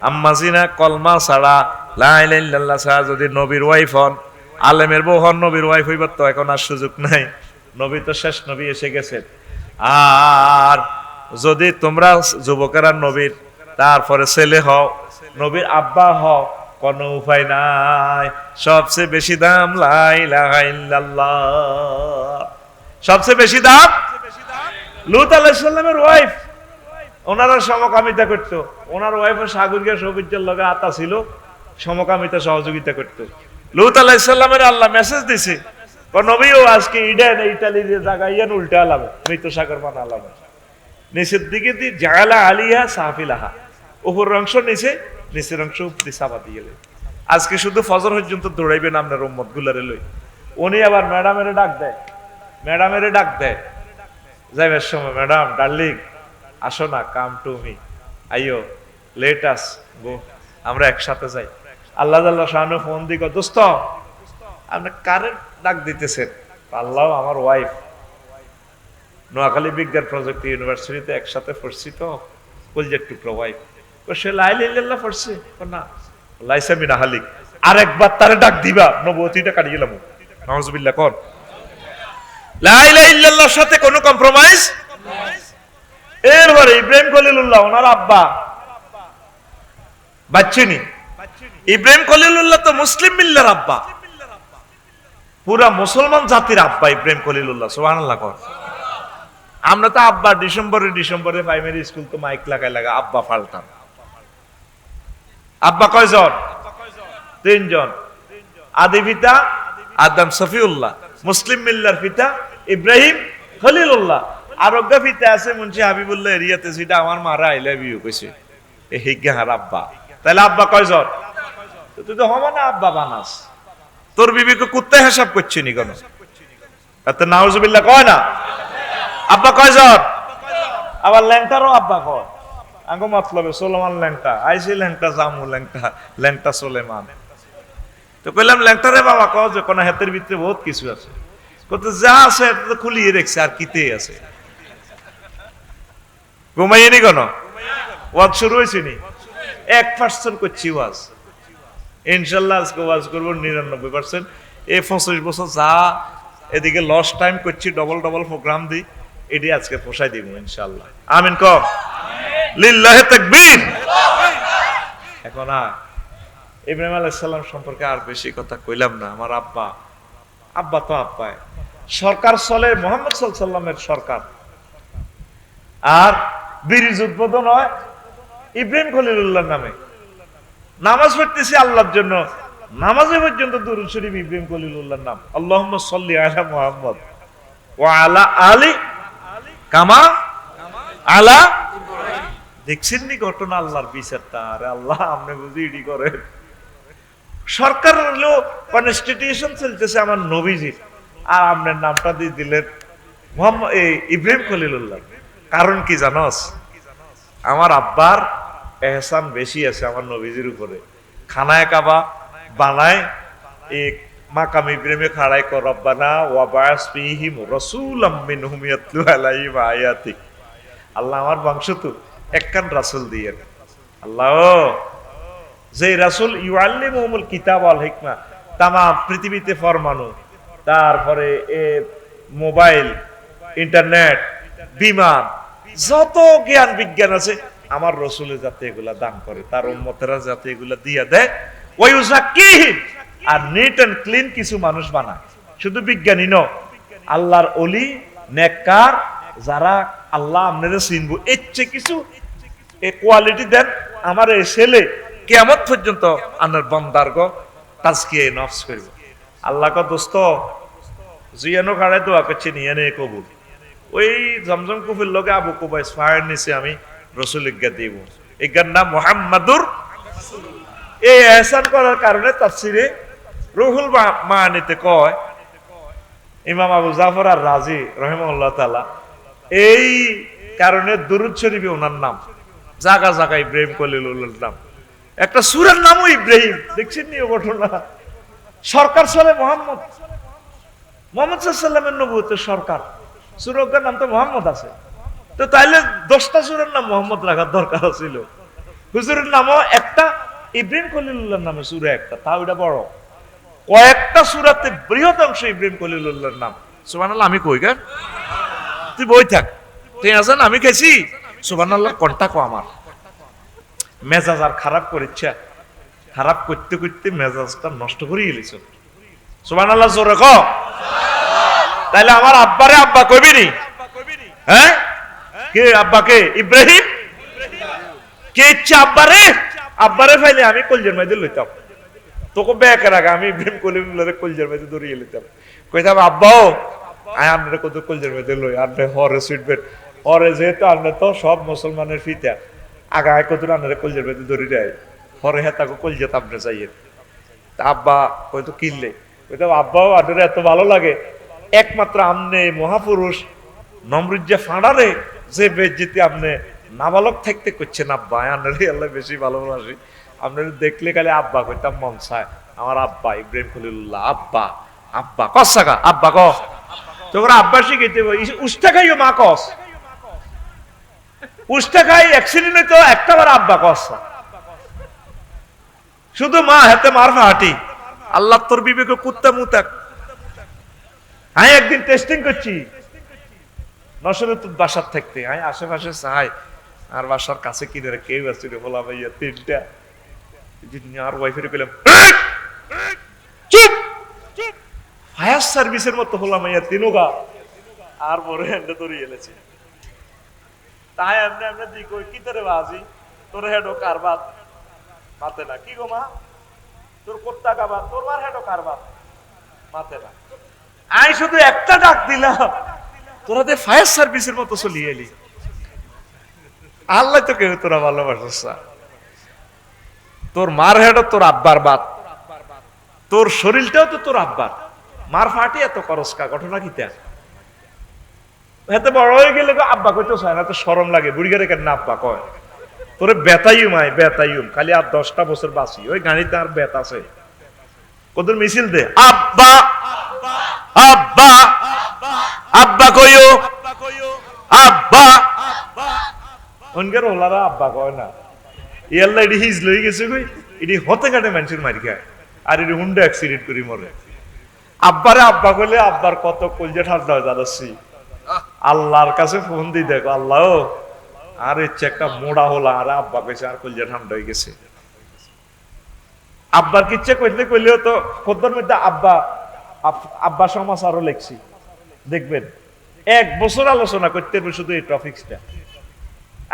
আম্মাজিনা, কলমা ছাড়া, লা ইলাহা ইল্লাল্লাহ ছাড়া যদি নবীর ওয়াইফ হন, আলেমের বউ হন, নবীর ওয়াইফ হইবার তো এখন আর সুযোগ নাই, নবী তো শেষ নবী এসে গেছেন। আর যদি তোমরা যুবকেরা নবীর তারপরে ছেলে হও, নবীর আব্বা হও, কোনো উপায় নাই। সবচেয়ে বেশি দাম লা ইলাহা ইল্লাল্লাহ, সবচেয়ে বেশি দাম। লূত আলাইহিস সালামের ওয়াইফ, ওনারা সমকামিতা করতো, ওনার ওয়াইফের সাগরিকা সৌবিজ্যের লগে আতা ছিল, সমকামিতা সহযোগিতা করতো। লূত আলাইহিস সালামের আল্লাহ মেসেজ দিছে, নবীও আজকে ইটালির জায়গায় উল্টা আলাবে, মৃত সাগর বানা আলাবে। নিচের দিকে দিয়ে জাগালা আলিয়া সাহাফিলাহা, উপরের অংশ নিচে, নিচের অংশ উপরে চাপা দিয়ে গেলে। আজকে শুধু ফজর পর্যন্ত দৌড়াইবেন আপনার উম্মত গুলারে লই। উনি আবার ম্যাডামের ডাক দেয়, ম্যাডামের ডাক দেয় যাইবার সময়, ম্যাডাম ডার্লিং আসো না, কাম টু মি, আইও লেট আস গো, আমরা একসাথে যাই। আল্লাহ শাহানু ফোন দিক, দোস্ত আপনি কারে ডাক দিতেছেন? আল্লাহ আমার ওয়াইফ, নোয়াখালী বিজ্ঞান প্রযুক্তি ইউনিভার্সিটিতে একসাথে পড়ছি তো, কলজের টুকরো ওয়াইফ। সে লা ইলাহা ইল্লাল্লাহ পড়ছে না, লাইসা মিন আহলিক। আরেকবার তারে ডাক দিবা, নবুয়তিটা কাটিয়ে গেলাম। নাউজুবিল্লাহ কোন লা ইলাহা ইল্লাল্লাহর সাথে কোনো কম্প্রোমাইজ। এরপরে ইব্রাহিম খলিলুল্লাহ, ওনার আব্বা বাচ্চিনি। ইব্রাহিম খলিলুল্লাহ তো মুসলিম মিল্লার আব্বা, পুরা মুসলমান জাতির আব্বা ইব্রাহিম খলিলুল্লাহ। সুবহানাল্লাহ কোন। আমরা তো আব্বা ডিসেম্বরে প্রাইমারি স্কুল তো মাইক লাগা আব্বা ফালতাম। আব্বা কয়জন? 3 জন। আদি পিতা আদম সফিউল্লাহ, মুসলিম মিল্লার পিতা ইব্রাহিম খলিলুল্লাহ। আরোগ্য পিতা আছে মুন্সি হাবিবুল্লাহ এরিয়াতে, সেটা আমার মারা আই লাভ ইউ কইছে, এই হিজ্ঞাহার আব্বা। তাহলে আব্বা কয়জন? তুই তো হবা না আব্বা বানাস, তোর বিবিকে কুত্তায় হিসাব করছি নি কেন? এত নাউজুবিল্লাহ কয় না। আব্বা কয়জন? আবার ল্যাংটারও আব্বা কয়। আঙ্গো মতলবে সোলেমান ল্যাংটা, আইসি ল্যাংটা জামু ল্যাংটা, ল্যাংটা সোলেমান। তো কইলাম ল্যাংটারে বাবা কও যে কোন হাতের ভিতরে বহুত কিছু আছে। কত যা আছে এটা তো খুলিয়ে রেখছে, আর কিতে আছে? ঘুমাইনি কেন? ওয়াজ শুরু হয়েছে নি? 1% করছি ওয়াজ। ইনশাল্লাহ আজকে ওয়াজ করবো 99%। এই 25 বছর যা এদিকে লস টাইম করছি, ডবল প্রোগ্রাম দিই, এটি আজকে পোষাই দিব ইনশাল্লাহ। আমিন ক লিল্লাহি তাকবীর। এখন ইব্রাহিম আলাইহিস সালাম সম্পর্কে আর বেশি কথা কইলাম না। আমার আব্বা তো আব্বাই। সরকার চলে মুহাম্মদ সাল্লাল্লাহু আলাইহি সাল্লামের সরকার, আর ব্রিজ উদ্বোধন হয় ইব্রাহিম খলিলুল্লাহর নামে। নামাজ পড়তেছি আল্লাহর জন্য, নামাজে পর্যন্ত দুরূদ শরীফ ইব্রাহিম খলিলুল্লাহর নাম। আল্লাহুম্মা সাল্লি আলা মুহাম্মদ ওয়া আলা আলি কামা আলা। দেখছেন নি ঘটনা আল্লাহর বিচারটা? আরে আল্লাহ আপনি বুঝি এডি করেন। সরকার হলো কনস্টিটিউশন চলতেছে আমার নবীজির, আর আপনার নামটা দিয়ে দিলেন মুহাম্মদ ইব্রাহিম খলিলুল্লাহ। কারণ কি জানোস? আমার আব্বার এহসান বেশি আছে আমার নবীজির উপরে। খানায় কাবা বানায়, এক মাকাম ইব্রাহিমে খাড়াই কর, রব্বানা ওয়া বা'আস ফীহিম রাসূলাম মিনহুম ইয়াতলু আলাইহিম আয়াতিক। আল্লাহ আমার বংশ তো একখান রাসূল দিয়েন আল্লাহ, যে রাসূল ইউআল্লিমুহুমুল কিতাব ওয়াল হিকমা, তামাম পৃথিবীতে ফরমানো, তারপরে মোবাইল, ইন্টারনেট, বিমান, যত জ্ঞান বিজ্ঞান আছে আমার রসুলে যাতে এগুলা দান করে, তার উম্মতেরা যাতে এগুলা দিয়া দেয়। ওয়ায়ুযাক্কিহিম, আর নিট এন্ড ক্লিন কিছু মানুষ বানায়। শুধু বিজ্ঞানী ন, আল্লাহর ওলি নেককার, যারা আল্লাহ আপনারা চিনবো, এর চেয়ে কিছু কোয়ালিটি দেন আমার এই ছেলে কিয়ামত পর্যন্ত আপনার বান্দার গো তাজকিয়ে নফস করব। আল্লাহ কা দোস্ত জিয়ানো খাড়ায় দোয়া করছে নিয়ে নে কবুল। ওই জমজম কুফির লগে আবু কুবাইস ফায়ার নিচে আমি রসুল ইজ্ঞা দিব, ইজ্ঞার নাম মুহাম্মাদুর। এই এহসান করার কারণে তাফসিরে রুহুল মানিতে কয় ইমাম আবু জাফর আর রাজি রাহিমাহুল্লাহ তাআলা, এই কারণে দুরূদ শরীফে ওনার নাম, জায়গা জায়গা ইব্রাহিম খলিলুল্লাহর নাম, একটা সূরার নামও ইব্রাহিম। দেখছেন নি ঘটনা? সরকার চলে মুহাম্মদ সাল্লাল্লাহু আলাইহি সাল্লামের নবুয়তের সরকার, সূরার নাম তো মুহাম্মদ আছে। তো তাইলে 10টা সূরার নাম মুহাম্মদ রাখার দরকার ছিল। হুজুরের নামও একটা, ইব্রাহিম খলিলুল্লাহর নামে সূরা একটা, তাও এটা বড়। কয়েকটা সূরাতে বৃহৎ অংশ ইব্রাহিম খলিলুল্লাহর নাম। সুবহানাল্লাহ। আমি কই গা? তুই বই থাক, তুই আছেন আমি খাইছি। সুবহানাল্লাহ কোনটা কো আমার মেজাজ আর খারাপ করেছে, খারাপ করতে করতে মেজাজটা নষ্ট করে গেলিস। সুবহানাল্লাহ জোরে কও। তাইলে আমার আব্বারে আব্বা কইবি নি? হ্যাঁ, কে আব্বাকে? ইব্রাহিম। কে ইচ্ছা আব্বারে? আব্বারে ফাইলে আমি কলজের মধ্যে লইতাম। তোকে ব্যাকের আগে আমি ইব্রাহিম কলিমুল্লাহরে কলজার মধ্যে ধরিয়ে নিতাম, কইতাম আব্বাও আয় আপনারা কত কলজার মধ্যে লই, আপনি হরে সুইটবেন হরে, যেহেতু আপনি তো সব মুসলমানের ফিতা আগা আয় কত আপনারা কলজার মধ্যে ধরি দেয় হরে, হ্যাঁ তাকে কলজাত আপনি চাইয়েন। তা আব্বা হয়তো কিনলে কইতাম আব্বাও আপনারা এত ভালো লাগে, একমাত্র আমনে মহাপুরুষ নমরুজ্জা ফাঁড়ারে যে বেজ্জিতি আপনি নাবালক থাকতে করছেন আব্বা, আপনারই আল্লাহ বেশি ভালোবাসি, আপনার দেখলে খালি আব্বা কইতাম মন চায়। আমার আব্বা ইব্রাহিম খলিলুল্লাহ আব্বা আব্বা কস সাকা আব্বা ক তোর আব্বা শিখাইতে উষ্টা খাইও মা কস, উষ্টা খাই অ্যাক্সিডেন্ট হইতো একটা বার আব্বা কস, শুধু মা হাতে মার ফাটি আল্লাহ তোর বিবেকে কুত্তা মুতাক। আমি একদিন টেস্টিং করছি নসরুদ্দিন বাসার থাকতে, আমি আশেপাশে চাই আর বাসার কাছে কিনে কেউ আছে বলা ভাইয়া তিনটা আর ওয়াইফের পেলাম চুপ ফায়ার সার্ভিসের মতো হলাম ভাইয়া তিনগা আর বড় হ্যান্ডে ধরিয়ে এলেছে, তাই এমনি এমনি দিক কি তোরে বাজি তোর হেডো কারবার মাতে না, কি গো মা তোর কোত্তা কাবার তোর মার হেডো কারবার মাতে না। আমি শুধু একটা ডাক দিলাম তোরা ফায়ার সার্ভিসের মতো চলিয়ে এলি, আল্লাহ তো কেউ তোরা ভালোবাসিস, তোর মার হেডো তোর আব্বার বাত, তোর শরীরটাও তো তোর আব্বার, মার ফাটি এত করসকা ঘটনা কিতা এত বড় হয়ে গেলে আব্বা কইতে চায় না, তো শরম লাগে বুড়িগারে কেন আব্বা কয়, তোরে বেতাইম আয় বেতাইম খালি আর 10টা বছর বাঁচি, ওই গাড়িতে আর বেত আছে কত মিছিল দে আব্বা আব্বা আব্বা কইও আব্বা, অনকের ওলারা আব্বা কয় না, ইয়াল্লা এটি হিজ লই গেছে কই এটি হতে কাটে মানুষের মারি খায় আর এটি হুন্ডা অ্যাক্সিডেন্ট করি মরে। আব্বারে আব্বা কইলে আব্বার কত কলজা ঠান্ডা হয়ে যাচ্ছি, আল্লাহর কাছে ফোন দি দেখো আল্লাহ আর ইচ্ছে একটা মোড়া হলা আর আব্বা কইছে আর কলজা ঠান্ডা হয়ে গেছে। আব্বার কিচ্ছে কইতে কইলেও তো খোদ্দের মধ্যে আব্বা আব্বা সমাচারও লেখছি দেখবেন, 1 বছর আলোচনা করতে শুধু এই টপিকসটা।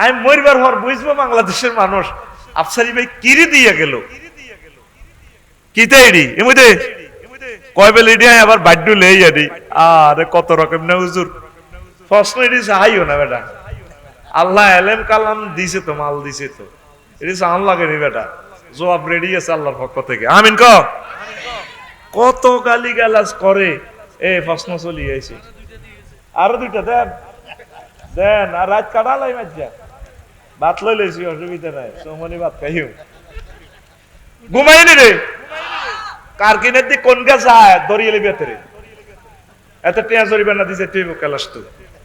আমি মরবার হর বুঝবো বাংলাদেশের মানুষ আফসারি ভাই কিরি দিয়ে গেল কিতে এডি এমতে কয় বেল এডি আবার বাড্ডু লেই আডি আরে কত রকম না হুজুর প্রশ্ন এডি চাইও না বেটা, আল্লাহ এলেম কালাম দিছে তো মাল দিছে তো এডি সান লাগে নি বেটা, জবাব রেডি আছে আল্লাহর পক্ষ থেকে আমিন ক। কত গালি গালাজ করে এ প্রশ্ন চলি আইছে, আরো 2টা দেন দেন আর রাত কাটালাই মাজ্জা ভাত লই লইছি অসুবিধা নাই, সোমনি ভাত খাইও ঘুমাইনি রে কার কিনে দি কোন গাছ আয় দরিয়ে লিবে তেরে এত টিয়া জরিবে না দিছে তুই কালাস তো